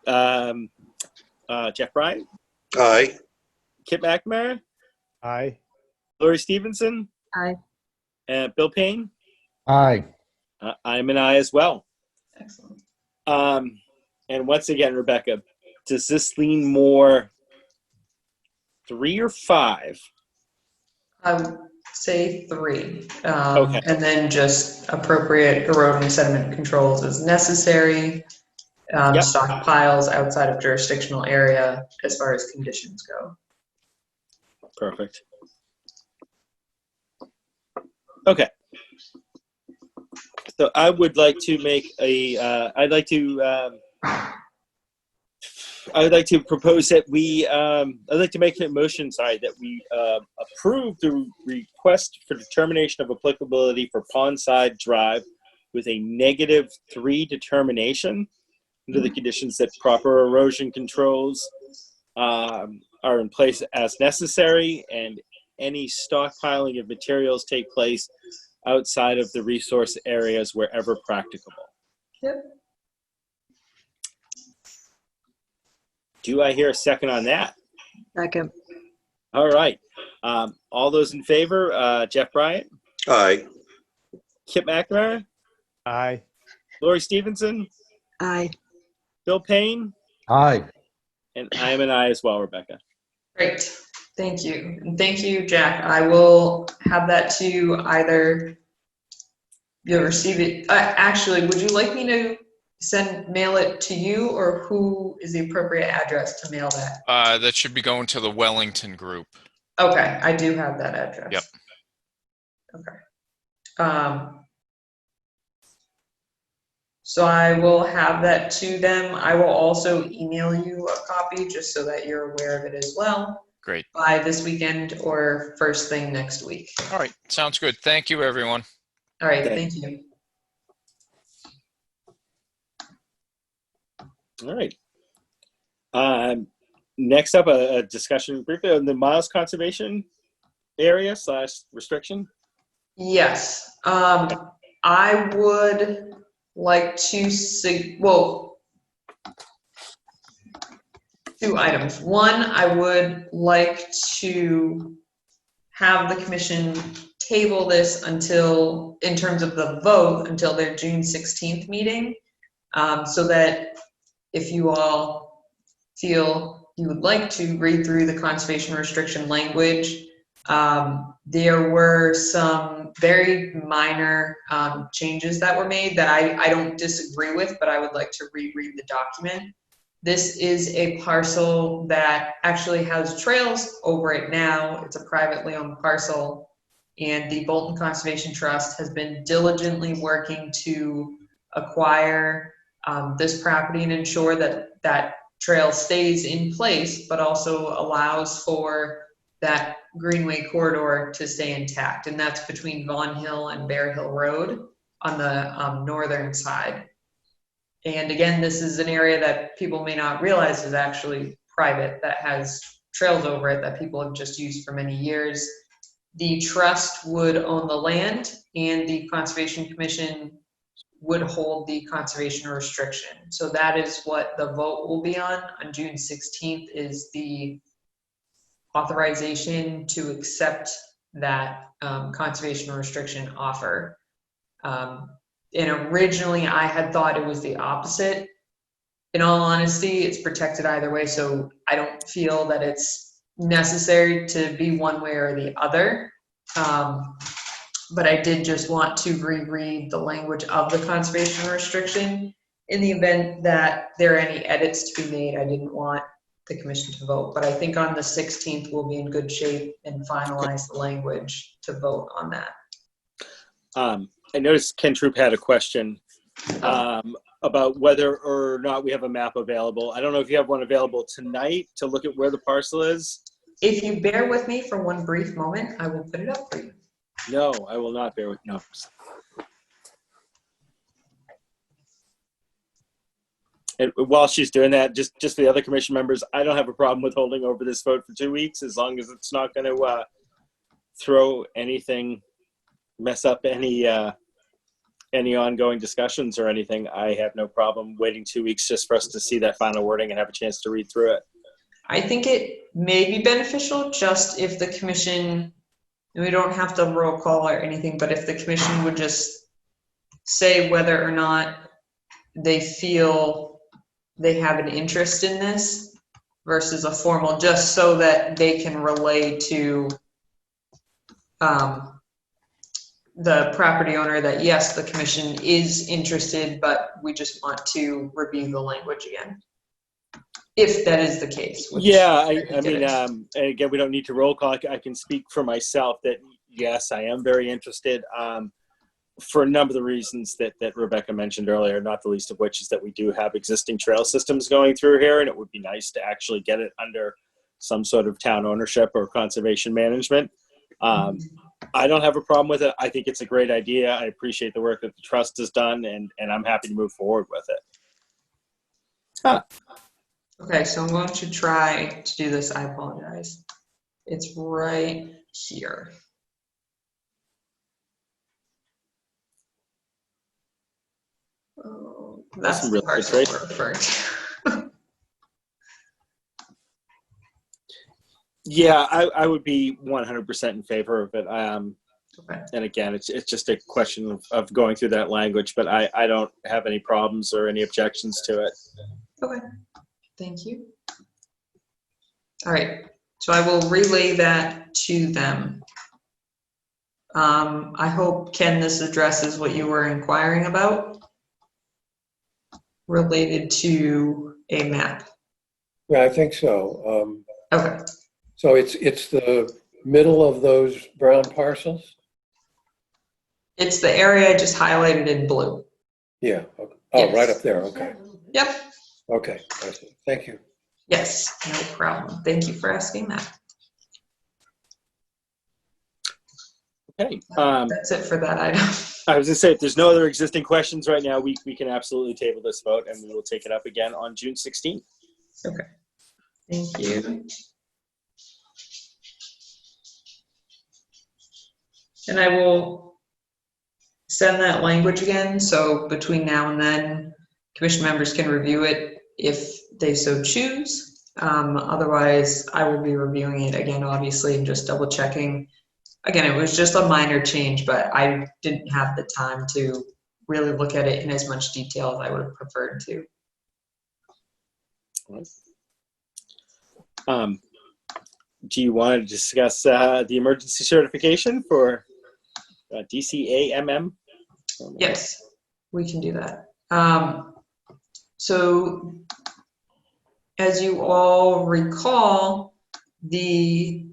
Jeff Bryant, Aye. Kip McNamara, Aye. Lori Stevenson, Aye. and Bill Payne. Aye. I'm an aye as well. Excellent. And once again, Rebecca, does this lean more 3 or 5? I would say 3. Okay. And then just appropriate erosion sediment controls as necessary. Yep. Stockpiles outside of jurisdictional area as far as conditions go. Perfect. Okay. So I would like to make I'd like to propose that I'd like to make a motion, that we approve the request for determination of applicability for Pondside Drive with a -3 determination under the conditions that proper erosion controls are in place as necessary, and any stockpiling of materials take place outside of the resource areas wherever practicable. Yep. Do I hear a second on that? Second. All right. All those in favor, Jeff Bryant, Aye. Kip McNamara, Aye. Lori Stevenson, Aye. Bill Payne, Aye. and I am an aye as well, Rebecca. Great. Thank you. And thank you, Jack. I will have that to either you'll receive it. Actually, would you like me to mail it to you, or who is the appropriate address to mail that? That should be going to the Wellington group. Okay, I do have that address. Yep. Okay. So I will have that to them. I will also email you a copy just so that you're aware of it as well. Great. By this weekend or first thing next week. All right. Sounds good. Thank you, everyone. All right, Thank thank you. All right. Next up, a discussion briefly on the Miles Conservation Area / restriction. Yes, I would like to two items. One, I would like to have the commission table this until, in terms of the vote, until their June 16th meeting, so that if you all feel you would like to read through the conservation restriction language, there were some very minor changes that were made that I don't disagree with, but I would like to reread the document. This is a parcel that actually has trails over it now. It's a privately owned parcel, and the Bolton Conservation Trust has been diligently working to acquire this property and ensure that that trail stays in place, but also allows for that greenway corridor to stay intact. And that's between Vaughan Hill and Bear Hill Road on the northern side. And again, this is an area that people may not realize is actually private, that has trails over it that people have just used for many years. The trust would own the land, and the Conservation Commission would hold the conservation restriction. So that is what the vote will be on June 16th, is the authorization to accept that conservation restriction offer. And originally I had thought it was the opposite. In all honesty, it's protected either way, so I don't feel that it's necessary to be one way or the other. But I did just want to reread the language of the conservation restriction. In the event that there are any edits to be made, I didn't want the commission to vote, but I think on the 16th we'll be in good shape and finalize the language to vote on that. I noticed Ken Troop had a question about whether or not we have a map available. I don't know if you have one available tonight to look at where the parcel is. If you bear with me for one brief moment, I will put it up for you. No, I will not bear with you. No. And while she's doing that, just for the other commission members, I don't have a problem with holding over this vote for 2 weeks, as long as it's not going to throw anything, mess up any ongoing discussions or anything. I have no problem waiting 2 weeks just for us to see that final wording and have a chance to read through it. I think it may be beneficial just if the commission, and we don't have to roll call or anything, but if the commission would just say whether or not they feel they have an interest in this versus a formal, just so that they can relay to the property owner that yes, the commission is interested, but we just want to review the language again. If that is the case. Yeah, I mean, and again, we don't need to roll call. I can speak for myself that yes, I am very interested for a number of the reasons that Rebecca mentioned earlier, not the least of which is that we do have existing trail systems going through here, and it would be nice to actually get it under some sort of town ownership or conservation management. I don't have a problem with it. I think it's a great idea. I appreciate the work that the trust has done, and I'm happy to move forward with it. Okay, so I'm going to try to do this. I apologize. It's right here. Oh, that's the parcel we're referring to. Yeah, I would be 100% in favor of it. Okay. And again, it's just a question of going through that language, but I don't have any problems or any objections to it. Okay, thank you. All right, so I will relay that to them. I hope, Ken, this addresses what you were inquiring about related to a map. Yeah, I think so. Okay. So it's the middle of those brown parcels? It's the area I just highlighted in blue. Yeah. Okay. Oh, Yes. right up there. Okay. Yep. Okay. I see. Thank you. Yes, no problem. Thank you for asking that. Okay. That's it for that item. I was going to say, if there's no other existing questions right now, we can absolutely table this vote, and we will take it up again on June 16th. Okay. Thank you. And I will send that language again, so between now and then, commission members can review it if they so choose. Otherwise, I will be reviewing it again, obviously, and just double checking again, it was just a minor change, but I didn't have the time to really look at it in as much detail as I would have preferred to. Do you want to discuss the emergency certification for DCAMM? Yes, we can do that. So as you all recall, the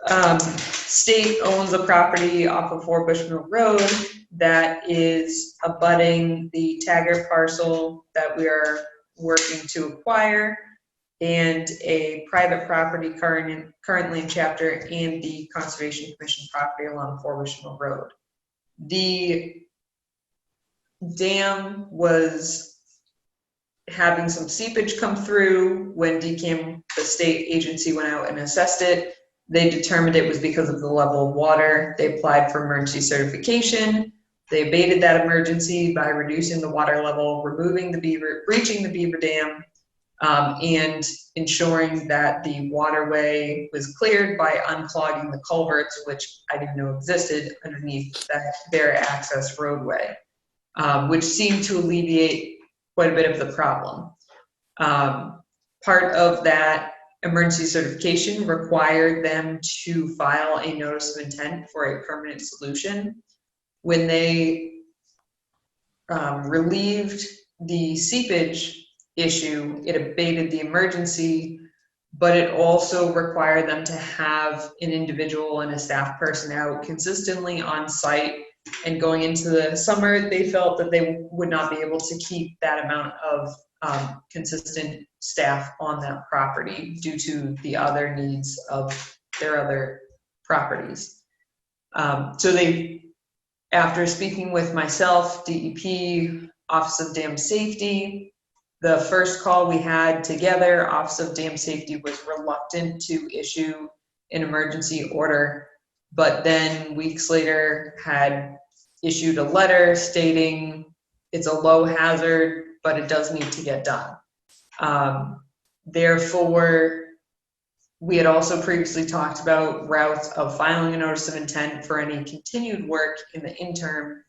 state owns a property off of 4 Bushmill Road that is abutting the Taggart parcel that we are working to acquire, and a private property currently in chapter, and the Conservation Commission property along 4 Bushmill Road. The dam was having some seepage come through. When DCAM, the state agency, went out and assessed it, they determined it was because of the level of water. They applied for emergency certification. They abated that emergency by reducing the water level, removing the beaver, breaching the beaver dam, and ensuring that the waterway was cleared by unclogging the culverts, which I didn't know existed underneath their access roadway, which seemed to alleviate quite a bit of the problem. Part of that emergency certification required them to file a notice of intent for a permanent solution. When they relieved the seepage issue, it abated the emergency, but it also required them to have an individual and a staff person out consistently on site. And going into the summer, they felt that they would not be able to keep that amount of consistent staff on that property due to the other needs of their other properties. So they, after speaking with myself, DEP, Office of Dam Safety, the first call we had together, Office of Dam Safety was reluctant to issue an emergency order, but then weeks later had issued a letter stating it's a low hazard, but it does need to get done. Therefore, we had also previously talked about routes of filing a notice of intent for any continued work in the interim.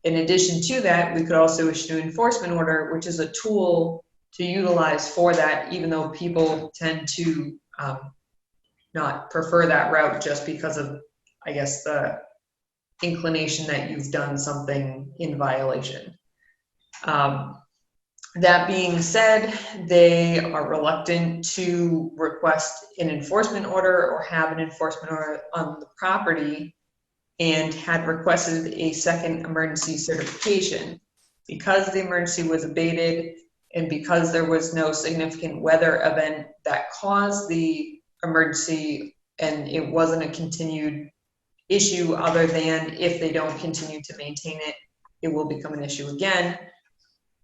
In addition to that, we could also issue an enforcement order, which is a tool to utilize for that, even though people tend to not prefer that route just because of, I guess, the inclination that you've done something in violation. That being said, they are reluctant to request an enforcement order or have an enforcement order on the property, and had requested a second emergency certification. Because the emergency was abated and because there was no significant weather event that caused the emergency, and it wasn't a continued issue other than if they don't continue to maintain it, it will become an issue again.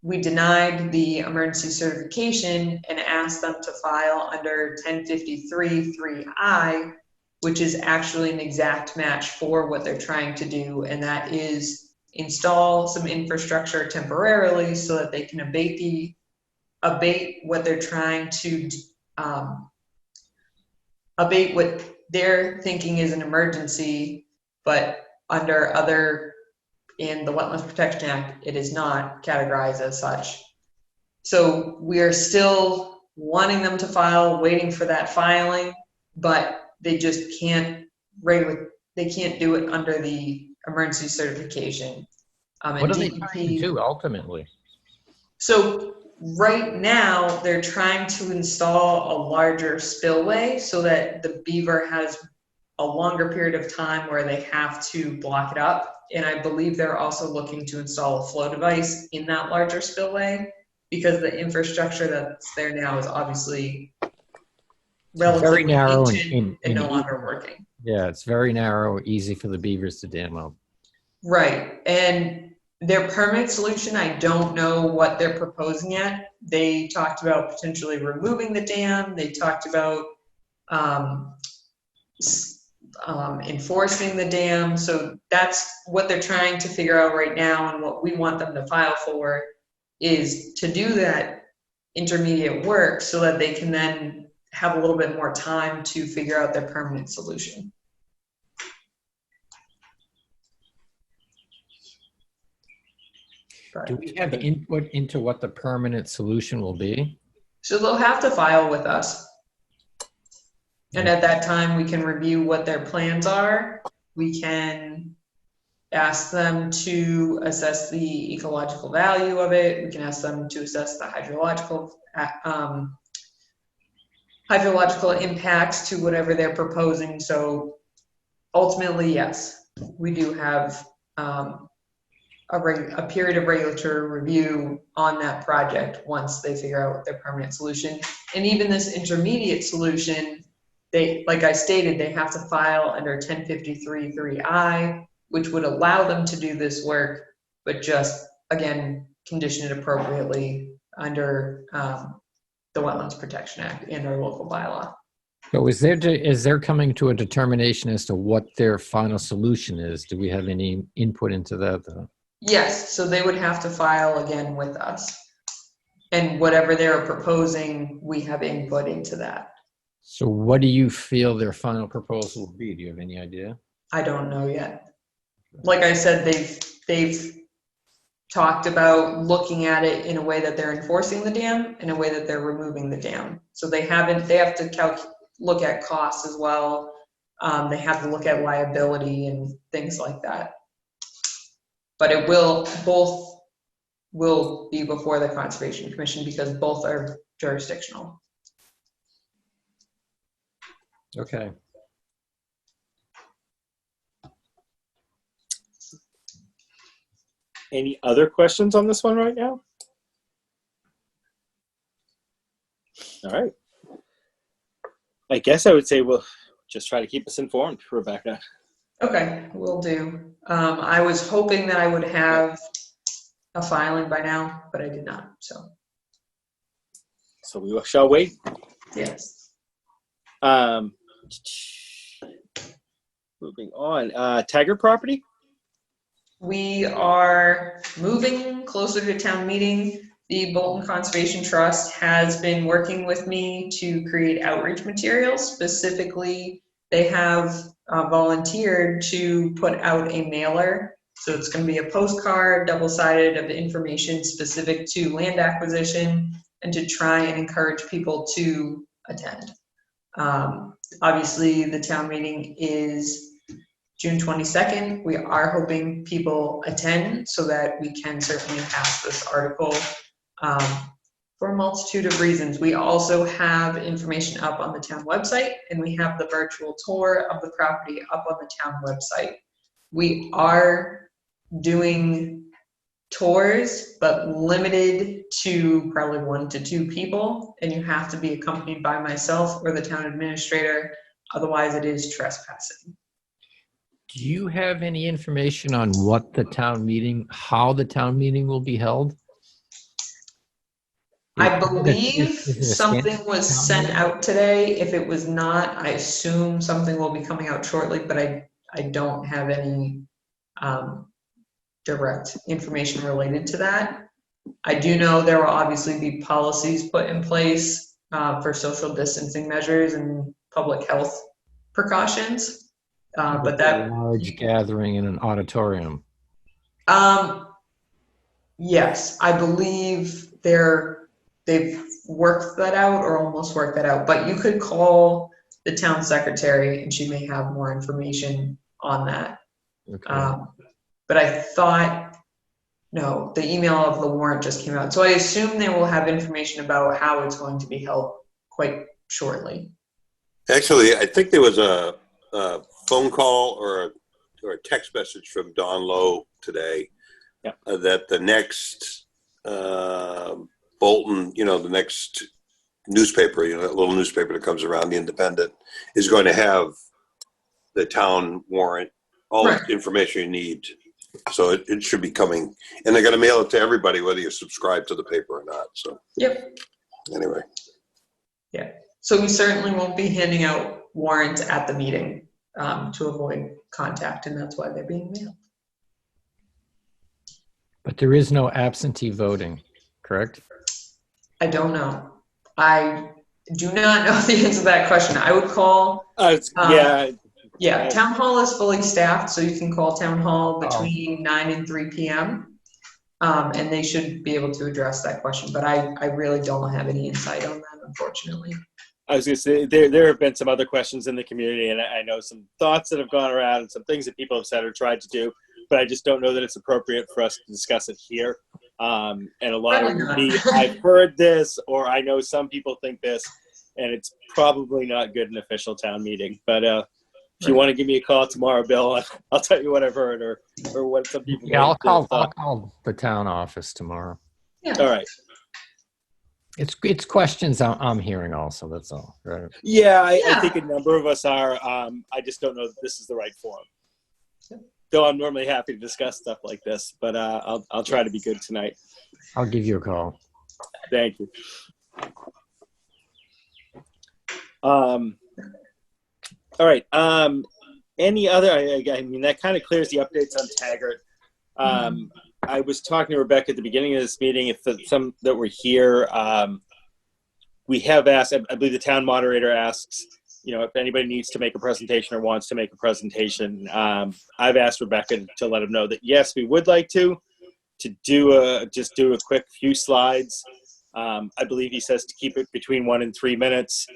We denied the emergency certification and asked them to file under 1053-3I, which is actually an exact match for what they're trying to do, and that is install some infrastructure temporarily so that they can abate what they're trying to abate what they're thinking is an emergency, but under other, in the Wetlands Protection Act, it is not categorized as such. So we are still wanting them to file, waiting for that filing, but they just can't they can't do it under the emergency certification. What are they trying to do ultimately? So right now they're trying to install a larger spillway so that the beaver has a longer period of time where they have to block it up. And I believe they're also looking to install a flow device in that larger spillway, because the infrastructure that's there now is obviously relatively Very narrow ancient and no longer working. Yeah, it's very narrow, easy for the beavers to dam up. Right, and their permanent solution, I don't know what they're proposing yet. They talked about potentially removing the dam. They talked about enforcing the dam. So that's what they're trying to figure out right now, and what we want them to file for is to do that intermediate work so that they can then have a little bit more time to figure out their permanent solution. Do we have input into what the permanent solution will be? So they'll have to file with us. And at that time, we can review what their plans are. We can ask them to assess the ecological value of it. We can ask them to assess the hydrological impacts to whatever they're proposing. So ultimately, yes, we do have a period of regulatory review on that project once they figure out their permanent solution. And even this intermediate solution, they, like I stated, they have to file under 1053-3I, which would allow them to do this work, but just, again, condition it appropriately under the Wetlands Protection Act and our local bylaw. So is there coming to a determination as to what their final solution is? Do we have any input into that, though? Yes, so they would have to file again with us. And whatever they're proposing, we have input into that. So what do you feel their final proposal will be? Do you have any idea? I don't know yet. Like I said, they've talked about looking at it in a way that they're enforcing the dam, in a way that they're removing the dam. So they have to look at costs as well. They have to look at liability and things like that. But both will be before the Conservation Commission because both are jurisdictional. Okay. Any other questions on this one right now? All right. I guess I would say we'll just try to keep us informed, Rebecca. Okay, will do. I was hoping that I would have a filing by now, but I did not, so. So we shall wait. Yes. Moving on. Taggart property? We are moving closer to town meeting. The Bolton Conservation Trust has been working with me to create outreach materials. Specifically, they have volunteered to put out a mailer. So it's going to be a postcard, double-sided, of information specific to land acquisition and to try and encourage people to attend. Obviously, the town meeting is June 22nd. We are hoping people attend so that we can certainly pass this article for a multitude of reasons. We also have information up on the town website, and we have the virtual tour of the property up on the town website. We are doing tours, but limited to probably 1 to 2 people, and you have to be accompanied by myself or the town administrator. Otherwise, it is trespassing. Do you have any information on what the town meeting, how the town meeting will be held? I believe Is it a something was town sent meeting? out today. If it was not, I assume something will be coming out shortly, but I don't have any direct information related to that. I do know there will obviously be policies put in place for social distancing measures and public health precautions. But that large gathering in an auditorium. Yes, I believe they've worked that out or almost worked that out. But you could call the town secretary and she may have more information on that. Okay. But I thought, no, the email of the warrant just came out. So I assume they will have information about how it's going to be held quite shortly. Actually, I think there was a phone call or a text message from Don Lowe today. Yeah. That the next Bolton, the next newspaper, that little newspaper that comes around, the Independent, is going to have the town warrant, all Right. the information you need. So it should be coming, and they're going to mail it to everybody, whether you subscribe to the paper or not. So Yep. anyway. Yeah. So we certainly won't be handing out warrants at the meeting to avoid contact, and that's why they're being mailed. But there is no absentee voting, correct? I don't know. I do not know the answer to that question. I would call. Yeah, town hall is fully staffed, so you can call town hall between 9 and 3 p.m. And they should be able to address that question, but I really don't have any insight on that, unfortunately. I was going to say, there have been some other questions in the community, and I know some thoughts that have gone around and some things that people have said or tried to do, but I just don't know that it's appropriate for us to discuss it here. And a lot of Probably me, not. I've heard this, or I know some people think this, and it's probably not good in an official town meeting. But if you want to give me a call tomorrow, Bill, I'll tell you what I've heard or what some people Yeah, I'll may have call thought. the town office tomorrow. Yeah. All right. It's questions I'm hearing also, that's all, right? Yeah, I Yeah. think a number of us are. I just don't know that this is the right forum. Though I'm normally happy to discuss stuff like this, but I'll try to be good tonight. I'll give you a call. Thank you. All right. Any other? I mean, that kind of clears the updates on Taggart. I was talking to Rebecca at the beginning of this meeting. If some that were here, we have asked. I believe the town moderator asks, if anybody needs to make a presentation or wants to make a presentation. I've asked Rebecca to let him know that yes, we would like to do a quick few slides. I believe he says to keep it between 1 and 3 minutes.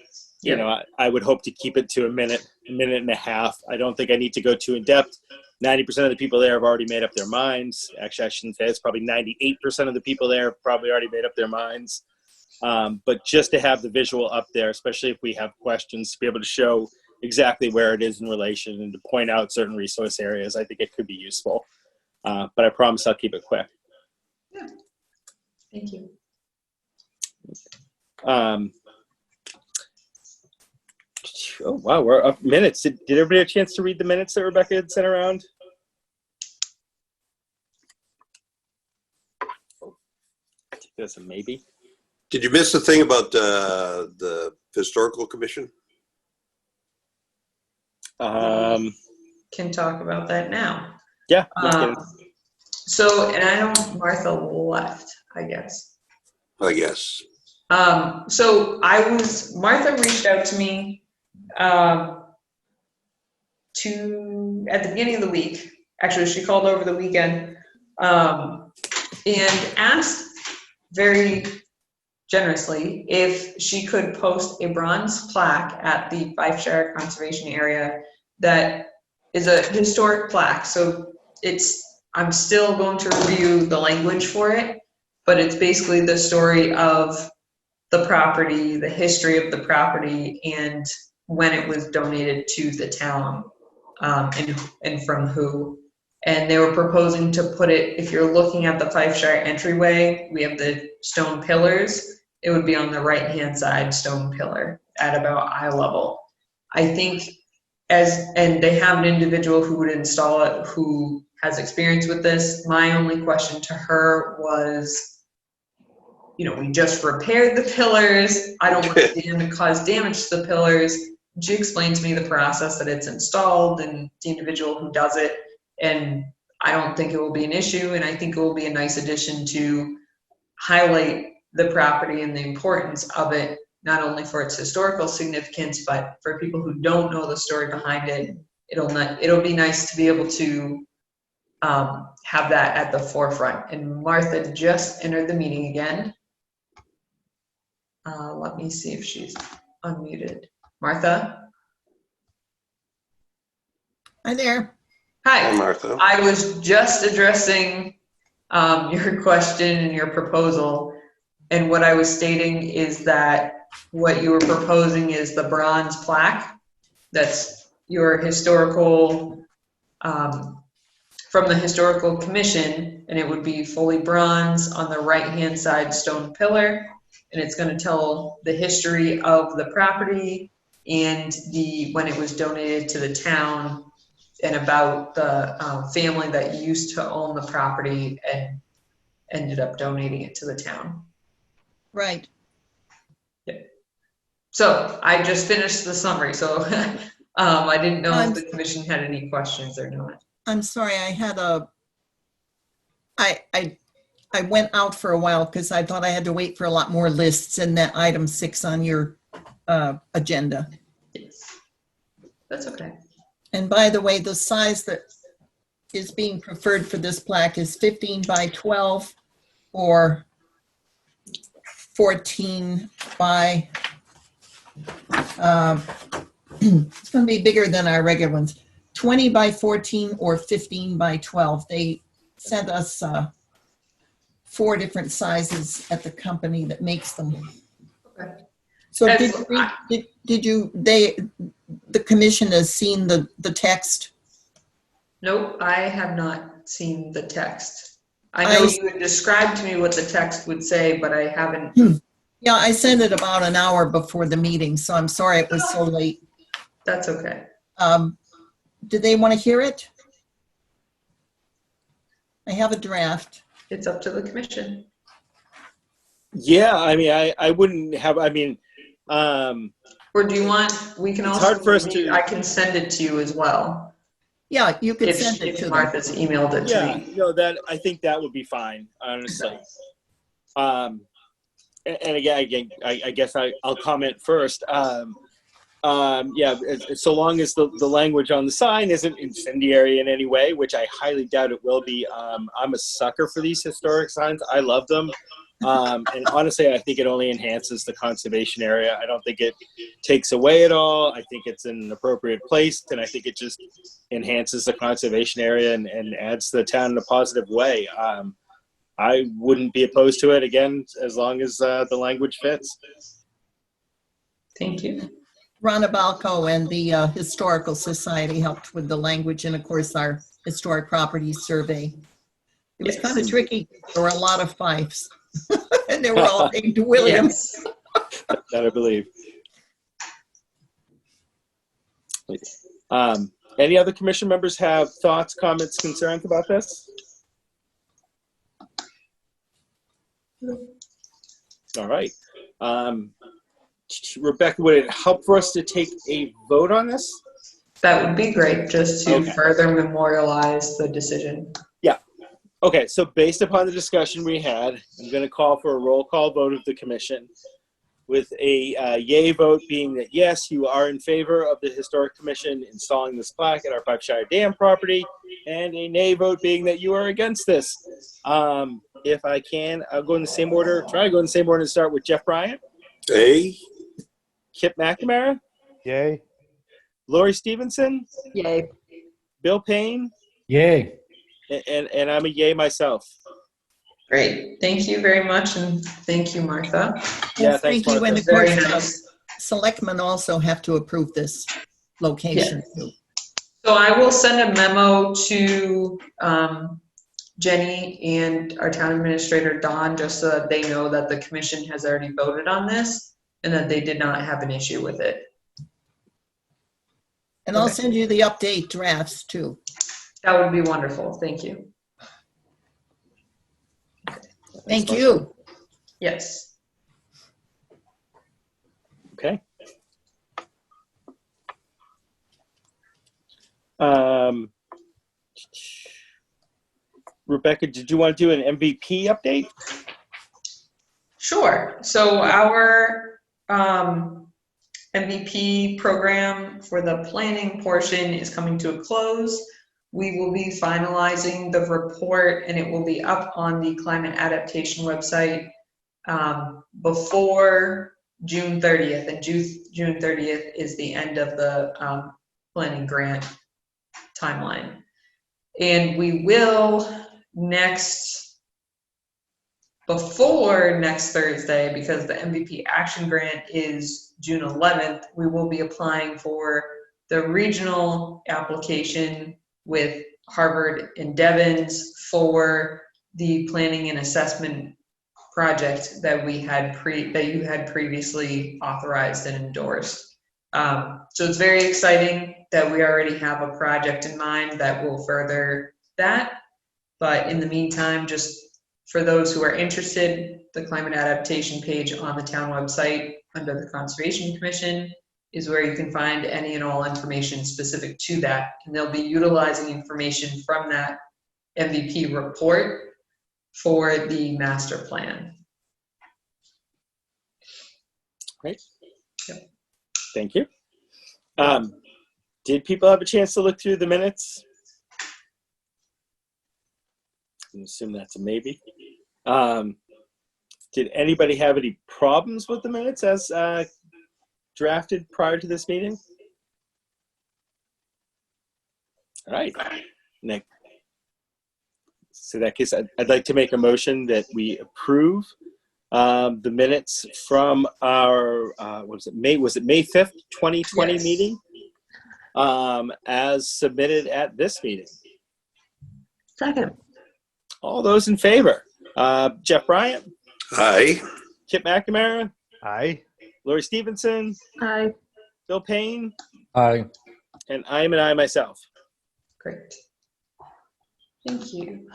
I would hope to keep it to a minute and a half. I don't think I need to go too in depth. 90% of the people there have already made up their minds. Actually, I shouldn't say it's probably 98% of the people there have probably already made up their minds. But just to have the visual up there, especially if we have questions, to be able to show exactly where it is in relation and to point out certain resource areas, I think it could be useful. But I promise I'll keep it quick. Yeah. Thank you. Oh, wow, we're up minutes. Did everybody have a chance to read the minutes that Rebecca had sent around? I think that's a maybe. Did you miss the thing about the historical commission? Can talk about that now. Yeah. Let's get it. So, and I know Martha left, I guess. I guess. So Martha reached out to me at the beginning of the week. Actually, she called over the weekend and asked very generously if she could post a bronze plaque at the Fifeshire Conservation Area that is a historic plaque. So I'm still going to review the language for it, but it's basically the story of the property, the history of the property, and when it was donated to the town, and from who. And they were proposing to put it, if you're looking at the Fifeshire entryway, we have the stone pillars. It would be on the right-hand side stone pillar at about eye level. I think and they have an individual who would install it who has experience with this. My only question to her was, we just repaired the pillars. I don't want to cause damage to the pillars. She explained to me the process that it's installed and the individual who does it. And I don't think it will be an issue. And I think it will be a nice addition to highlight the property and the importance of it, not only for its historical significance, but for people who don't know the story behind it. It'll be nice to be able to have that at the forefront. And Martha just entered the meeting again. Let me see if she's unmuted. Martha? Hi there. Hi. Hi, Martha. I was just addressing your question and your proposal. And what I was stating is that what you were proposing is the bronze plaque. That's your historical, from the Historical Commission, and it would be fully bronze on the right-hand side stone pillar. And it's going to tell the history of the property and when it was donated to the town, and about the family that used to own the property and ended up donating it to the town. Right. Yeah. So I just finished the summary, so I didn't know if the commission had any questions or not. I'm sorry, I went out for a while because I thought I had to wait for a lot more lists in that item 6 on your agenda. Yes, that's okay. And by the way, the size that is being preferred for this plaque is 15 by 12 or 14 by, it's going to be bigger than our regular ones, 20 by 14 or 15 by 12. They sent us 4 different sizes at the company that makes them. Okay. So As- the commission has seen the text? Nope, I have not seen the text. I know you had described to me what the text would say, but I haven't. Yeah, I sent it about an hour before the meeting, so I'm sorry it was so late. That's okay. Do they want to hear it? I have a draft. It's up to the commission. Yeah, I mean, I wouldn't have, I mean, Or do you want, we can It's also, hard for us to- I can send it to you as well. Yeah, you could If send it to them. Martha's emailed it to yeah, me. no, I think that would be fine, honestly. And again, I guess I'll comment first. Yeah, so long as the language on the sign isn't incendiary in any way, which I highly doubt it will be. I'm a sucker for these historic signs. I love them. And honestly, I think it only enhances the conservation area. I don't think it takes away at all. I think it's in an appropriate place, and I think it just enhances the conservation area and adds the town in a positive way. I wouldn't be opposed to it, again, as long as the language fits. Thank you. Rana Balco and the Historical Society helped with the language, and of course our historic properties survey. It was kind of tricky. There were a lot of fifes. And they were all named Williams. Yes. That I believe. Any other commission members have thoughts, comments, concerns about this? All right. Rebecca, would it help for us to take a vote on this? That would be great, just to Okay. further memorialize the decision. Okay, so based upon the discussion we had, I'm going to call for a roll call vote of the commission, with a yay vote being that yes, you are in favor of the Historic Commission installing this plaque at our Fifeshire Dam property, and a nay vote being that you are against this. If I can, I'll go in the same order, try to go in the same order and start with Jeff Bryant, Hey, Kip McNamara, Yay. Lori Stevenson, Yay. Bill Payne, Yay. and I'm a yay myself. Great. Thank you very much, and thank you, Martha. Yeah, And thanks, thank you, and Martha. of course, Very nice. selectmen also have to approve this location. too. So I will send a memo to Jenny and our town administrator, Dawn, just so that they know that the commission has already voted on this and that they did not have an issue with it. And I'll Okay. send you the update drafts too. That would be wonderful. Thank you. Thank you. Yes. Okay. Rebecca, did you want to do an MVP update? Sure. So our MVP program for the planning portion is coming to a close. We will be finalizing the report, and it will be up on the climate adaptation website before June 30th. And June 30th is the end of the planning grant timeline. And we will before next Thursday, because the MVP action grant is June 11th, we will be applying for the regional application with Harvard and Devon's for the planning and assessment project that you had previously authorized and endorsed. So it's very exciting that we already have a project in mind that will further that. But in the meantime, just for those who are interested, the climate adaptation page on the town website under the Conservation Commission is where you can find any and all information specific to that. And they'll be utilizing information from that MVP report for the master plan. Great. Yep. Thank you. Did people have a chance to look through the minutes? I assume that's a maybe. Did anybody have any problems with the minutes as drafted prior to this meeting? All right, Nick. So in that case, I'd like to make a motion that we approve the minutes from our was it May 5th, 2020 Yes. meeting as submitted at this meeting. Second. All those in favor? Jeff Bryant, Aye. Kip McNamara, Aye. Lori Stevenson, Aye. Bill Payne, Aye. and I am an I myself. Great. Thank you.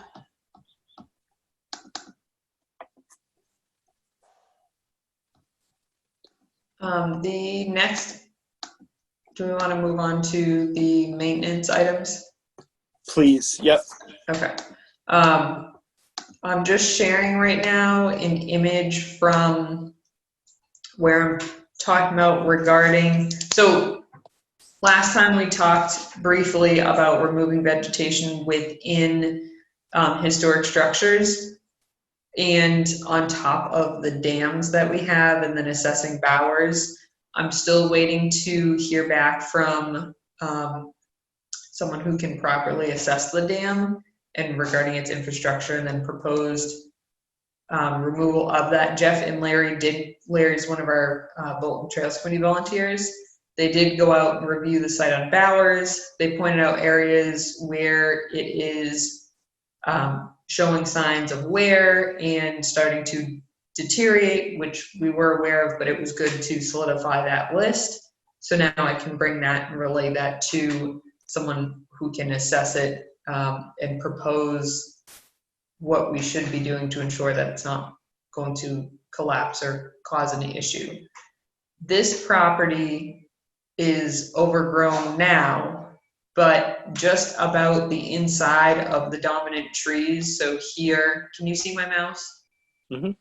The next, do we want to move on to the maintenance items? Please. Yep. Okay. I'm just sharing right now an image from where I'm talking about regarding, so last time we talked briefly about removing vegetation within historic structures and on top of the dams that we have and then assessing Bowers. I'm still waiting to hear back from someone who can properly assess the dam and regarding its infrastructure, and then proposed removal of that. Jeff and Larry's one of our Bolton Trails Committee volunteers. They did go out and review the site on Bowers. They pointed out areas where it is showing signs of wear and starting to deteriorate, which we were aware of, but it was good to solidify that list. So now I can bring that and relay that to someone who can assess it and propose what we should be doing to ensure that it's not going to collapse or cause any issue. This property is overgrown now, but just about the inside of the dominant trees. So here, can you see my mouse? Mm-hmm.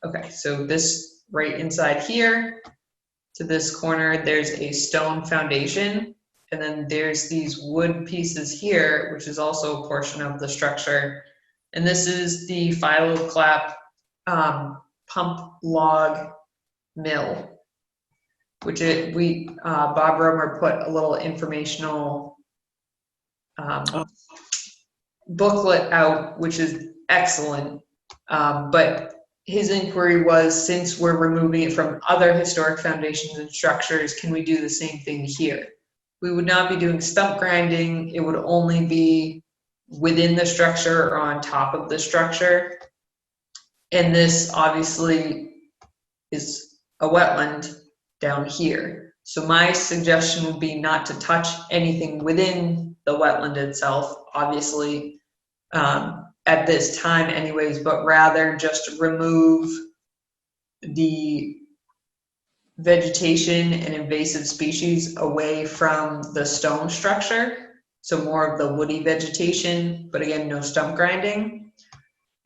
Okay, so this right inside here to this corner, there's a stone foundation. And then there's these wood pieces here, which is also a portion of the structure. And this is the Philo Clap pump log mill, which Bob Romer put a little informational booklet out, which is excellent. But his inquiry was, since we're removing it from other historic foundations and structures, can we do the same thing here? We would not be doing stump grinding. It would only be within the structure or on top of the structure. And this obviously is a wetland down here. So my suggestion would be not to touch anything within the wetland itself, obviously, at this time anyways, but rather just remove the vegetation and invasive species away from the stone structure. So more of the woody vegetation, but again, no stump grinding.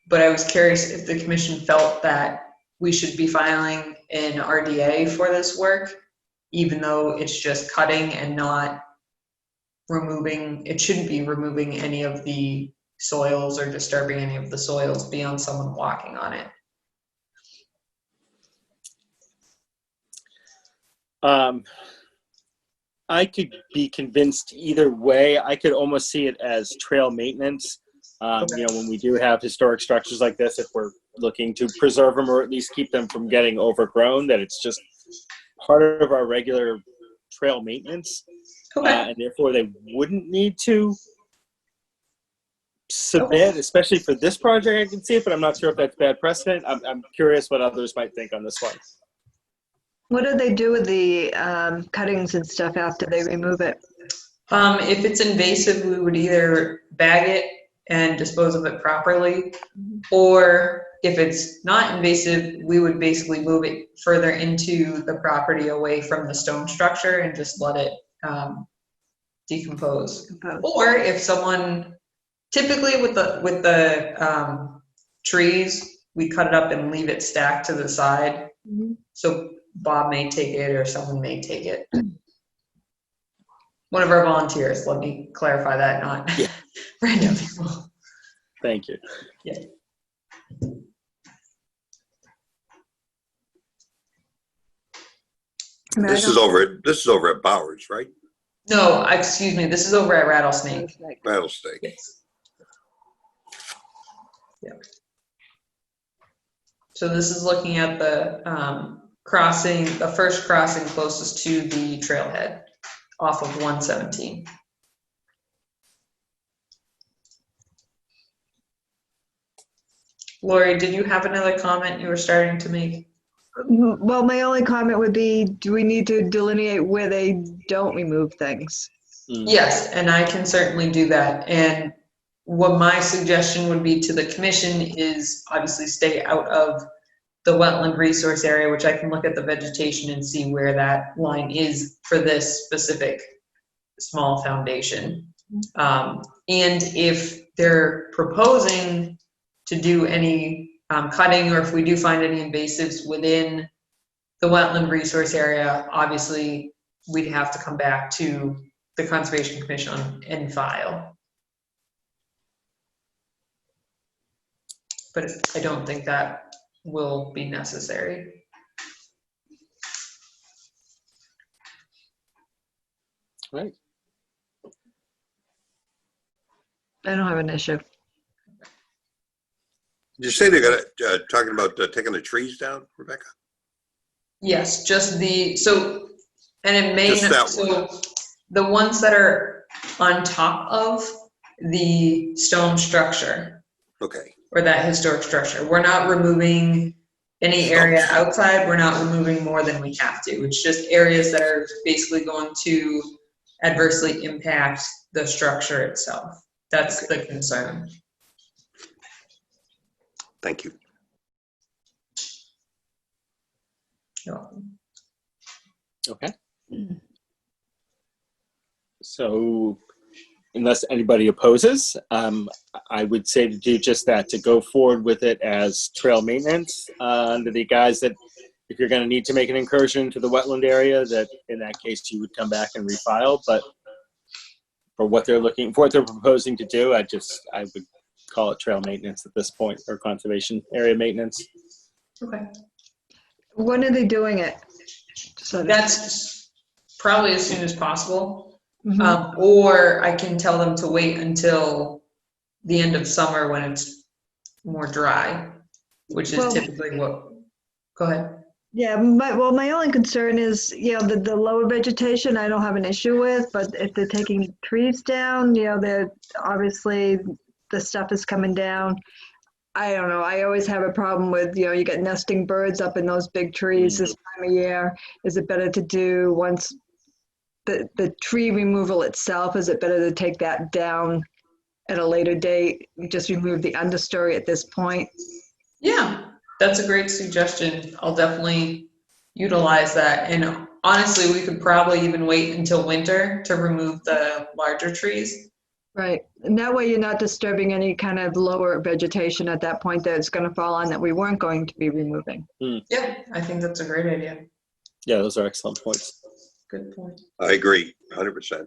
But I was curious if the commission felt that we should be filing an RDA for this work, even though it's just cutting and not removing, it shouldn't be removing any of the soils or disturbing any of the soils beyond someone walking on it. I could be convinced either way. I could almost see it as trail maintenance. You know, when we do have historic structures like this, if we're looking to preserve them or at least keep them from getting overgrown, that it's just part of our regular trail maintenance. And therefore they wouldn't need to submit, especially for this project. I can see it, but I'm not sure if that's bad precedent. I'm curious what others might think on this one. What do they do with the cuttings and stuff after they remove it? If it's invasive, we would either bag it and dispose of it properly, or if it's not invasive, we would basically move it further into the property away from the stone structure and just let it decompose. Or if someone, typically with the trees, we cut it up and leave it stacked to the side. So Bob may take it or someone may take it. One of our volunteers, let me clarify that, not random people. Thank you. This is over at Bowers, right? No, excuse me, this is over at Rattlesnake. Rattlesnake. Yes. Yeah. So this is looking at the crossing, the first crossing closest to the trailhead off of 117. Lori, did you have another comment you were starting to make? Well, my only comment would be, do we need to delineate where they don't remove things? Yes, and I can certainly do that. And what my suggestion would be to the commission is obviously stay out of the wetland resource area, which I can look at the vegetation and see where that line is for this specific small foundation. And if they're proposing to do any cutting, or if we do find any invasives within the wetland resource area, obviously we'd have to come back to the Conservation Commission and file. But I don't think that will be necessary. Right. I don't have an issue. Did you say they're gonna talking about taking the trees down, Rebecca? Yes, just the, so, and it may Just not, that so the ones that are on top of the stone structure, Okay. or that historic structure, we're not removing any area outside, we're not removing more than we have to. It's just areas that are basically going to adversely impact the structure itself. That's the concern. Thank you. You're welcome. Okay. So unless anybody opposes, I would say to do just that, to go forward with it as trail maintenance under the guise that if you're going to need to make an incursion into the wetland area, that in that case you would come back and refile. But for what they're proposing to do, I would call it trail maintenance at this point, or conservation area maintenance. Okay. When are they doing it? So That's probably as soon as possible. Mhm. Or I can tell them to wait until the end of summer when it's more dry, which is Well- typically what, go ahead. Yeah, my only concern is, the lower vegetation I don't have an issue with, but if they're taking trees down, they're obviously the stuff is coming down. I don't know. I always have a problem with, you get nesting birds up in those big trees this time of year. Is it better to do once the tree removal itself, is it better to take that down at a later date? Just remove the understory at this point? Yeah, that's a great suggestion. I'll definitely utilize that. And honestly, we could probably even wait until winter to remove the larger trees. Right. And that way you're not disturbing any kind of lower vegetation at that point that it's going to fall on that we weren't going to be removing. Yeah, I think that's a great idea. Yeah, those are excellent points. Good point. I agree, 100%.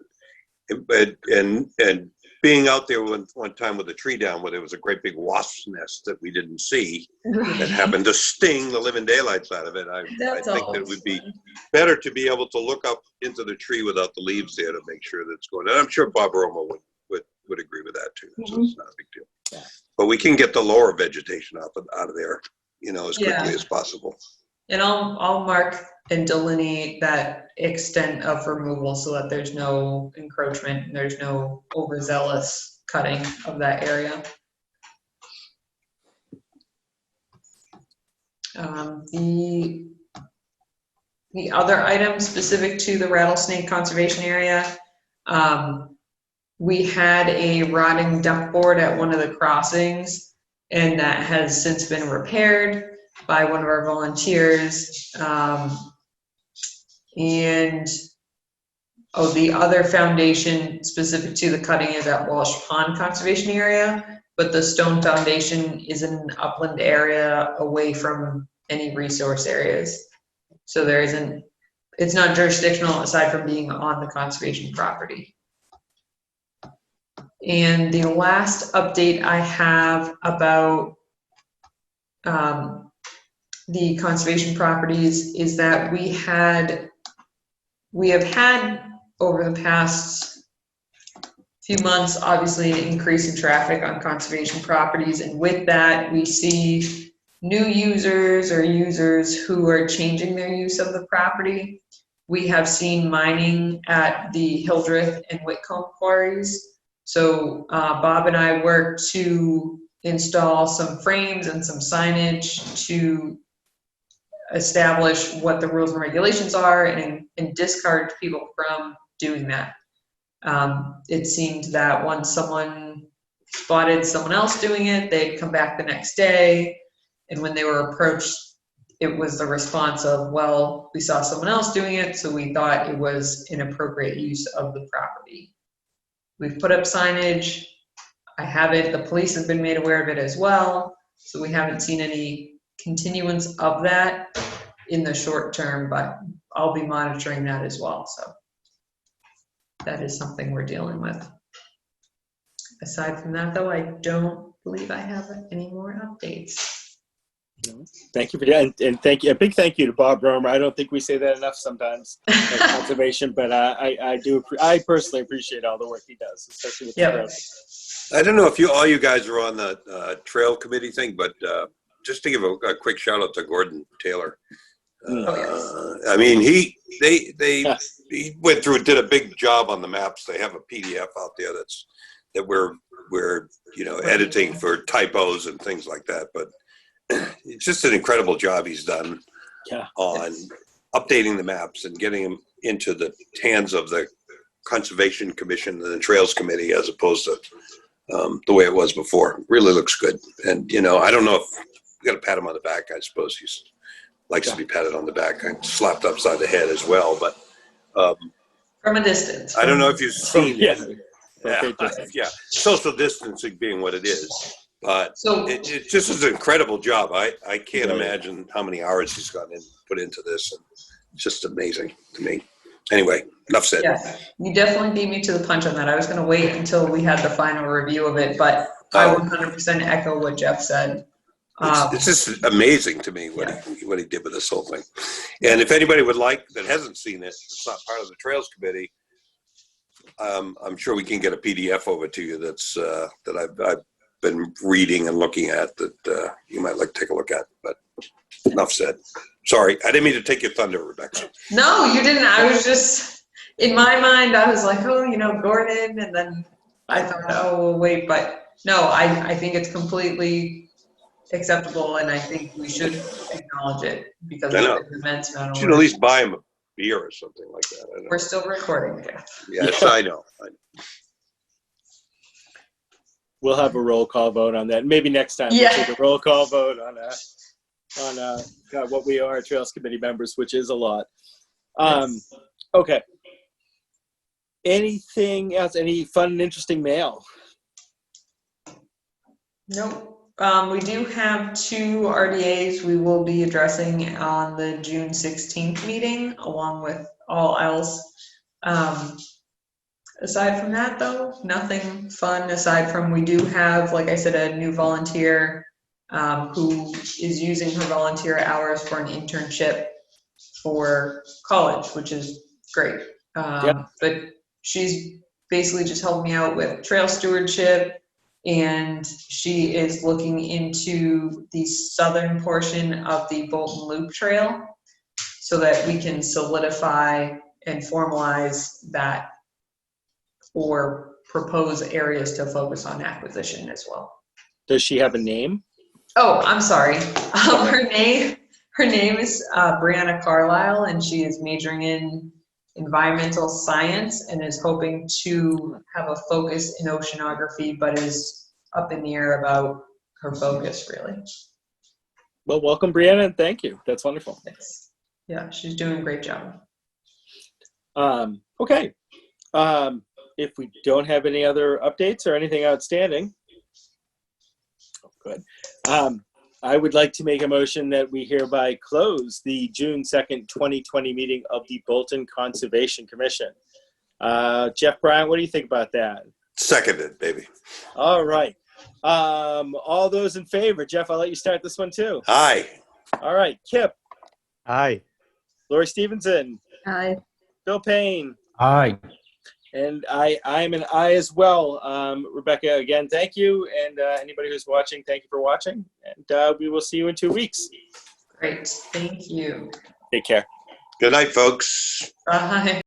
And being out there one time with a tree down where there was a great big wasp's nest that we didn't see that happened to sting the living daylights out of it, I think that it would be better to be able to look up into the tree without the leaves there to make sure that it's going. And I'm sure Bob Roma would agree with that too. So it's not a big deal. Yeah. But we can get the lower vegetation out of there, as quickly Yeah. as possible. And I'll mark and delineate that extent of removal so that there's no encroachment, and there's no overzealous cutting of that area. The other item specific to the rattlesnake conservation area, we had a rotting duck board at one of the crossings, and that has since been repaired by one of our volunteers. The other foundation specific to the cutting is at Walsh Pond Conservation Area, but the stone foundation is in an upland area away from any resource areas. So it's not jurisdictional aside from being on the conservation property. And the last update I have about the conservation properties is that we have had over the past few months, obviously, an increase in traffic on conservation properties. And with that, we see new users or users who are changing their use of the property. We have seen mining at the Hildreth and Whitcomb quarries. So Bob and I worked to install some frames and some signage to establish what the rules and regulations are and discourage people from doing that. It seemed that once someone spotted someone else doing it, they'd come back the next day. And when they were approached, it was the response of, well, we saw someone else doing it, so we thought it was inappropriate use of the property. We've put up signage. I have it. The police have been made aware of it as well. So we haven't seen any continuance of that in the short term, but I'll be monitoring that as well. So that is something we're dealing with. Aside from that, though, I don't believe I have any more updates. Thank you for that, and thank you. A big thank you to Bob Romer. I don't think we say that enough sometimes in conservation, but I do. I personally appreciate all the work he does, especially with the trails. I don't know if all you guys are on the trail committee thing, but just to give a quick shout out to Gordon Taylor. I mean, he went through and did a big job on the maps. They have a PDF out there that we're editing for typos and things like that, but it's just an incredible job he's done on updating the maps and getting them into the hands of the Conservation Commission and the Trails Committee as opposed to the way it was before. Really looks good. And, I don't know if we got to pat him on the back. I suppose he likes to be patted on the back and slapped upside the head as well. But from a distance. I don't know if you've seen it. Yeah. Social distancing being what it is. But it just is an incredible job. I can't imagine how many hours he's put into this. And it's just amazing to me. Anyway, enough said. Yeah, you definitely beat me to the punch on that. I was going to wait until we had the final review of it, but I 100% echo what Jeff said. It's just amazing to me what he did with this whole thing. And if anybody would like that hasn't seen it, it's not part of the Trails Committee. I'm sure we can get a PDF over to you that I've been reading and looking at that you might like to take a look at. But enough said. Sorry, I didn't mean to take your thunder, Rebecca. No, you didn't. I was just, in my mind, I was like, Gordon, and then I thought, well, wait, but no, I think it's completely acceptable, and I think we should acknowledge it because of the immense amount of work. You should at least buy him a beer or something like that. I know. We're still recording, Jeff. Yes, I know. We'll have a roll call vote on that. Maybe next time we'll take a roll call vote on what we are Trails Committee members, which is a lot. Okay. Anything else? Any fun and interesting mail? Nope. We do have 2 RDAs we will be addressing on the June 16th meeting, along with all else. Aside from that, though, nothing fun aside from we do have, like I said, a new volunteer who is using her volunteer hours for an internship for college, which is great. But she's basically just helped me out with trail stewardship, and she is looking into the southern portion of the Bolton Loop Trail so that we can solidify and formalize that or propose areas to focus on acquisition as well. Does she have a name? Oh, I'm sorry. Her name is Brianna Carlisle, and she is majoring in environmental science and is hoping to have a focus in oceanography, but is up in the air about her focus, really. Well, welcome, Brianna, and thank you. That's wonderful. Thanks. Yeah, she's doing a great job. Okay. If we don't have any other updates or anything outstanding, good. I would like to make a motion that we hereby close the June 2nd, 2020 meeting of the Bolton Conservation Commission. Jeff Bryant, what do you think about that? Seconded, baby. All right. All those in favor, Jeff, I'll let you start this one too. Aye. All right, Kip, Aye. Lori Stevenson, Aye. Bill Payne, Aye. and I'm an aye as well. Rebecca, again, thank you. And anybody who's watching, thank you for watching. And we will see you in 2 weeks. Great, thank you. Take care. Good night, folks. Bye.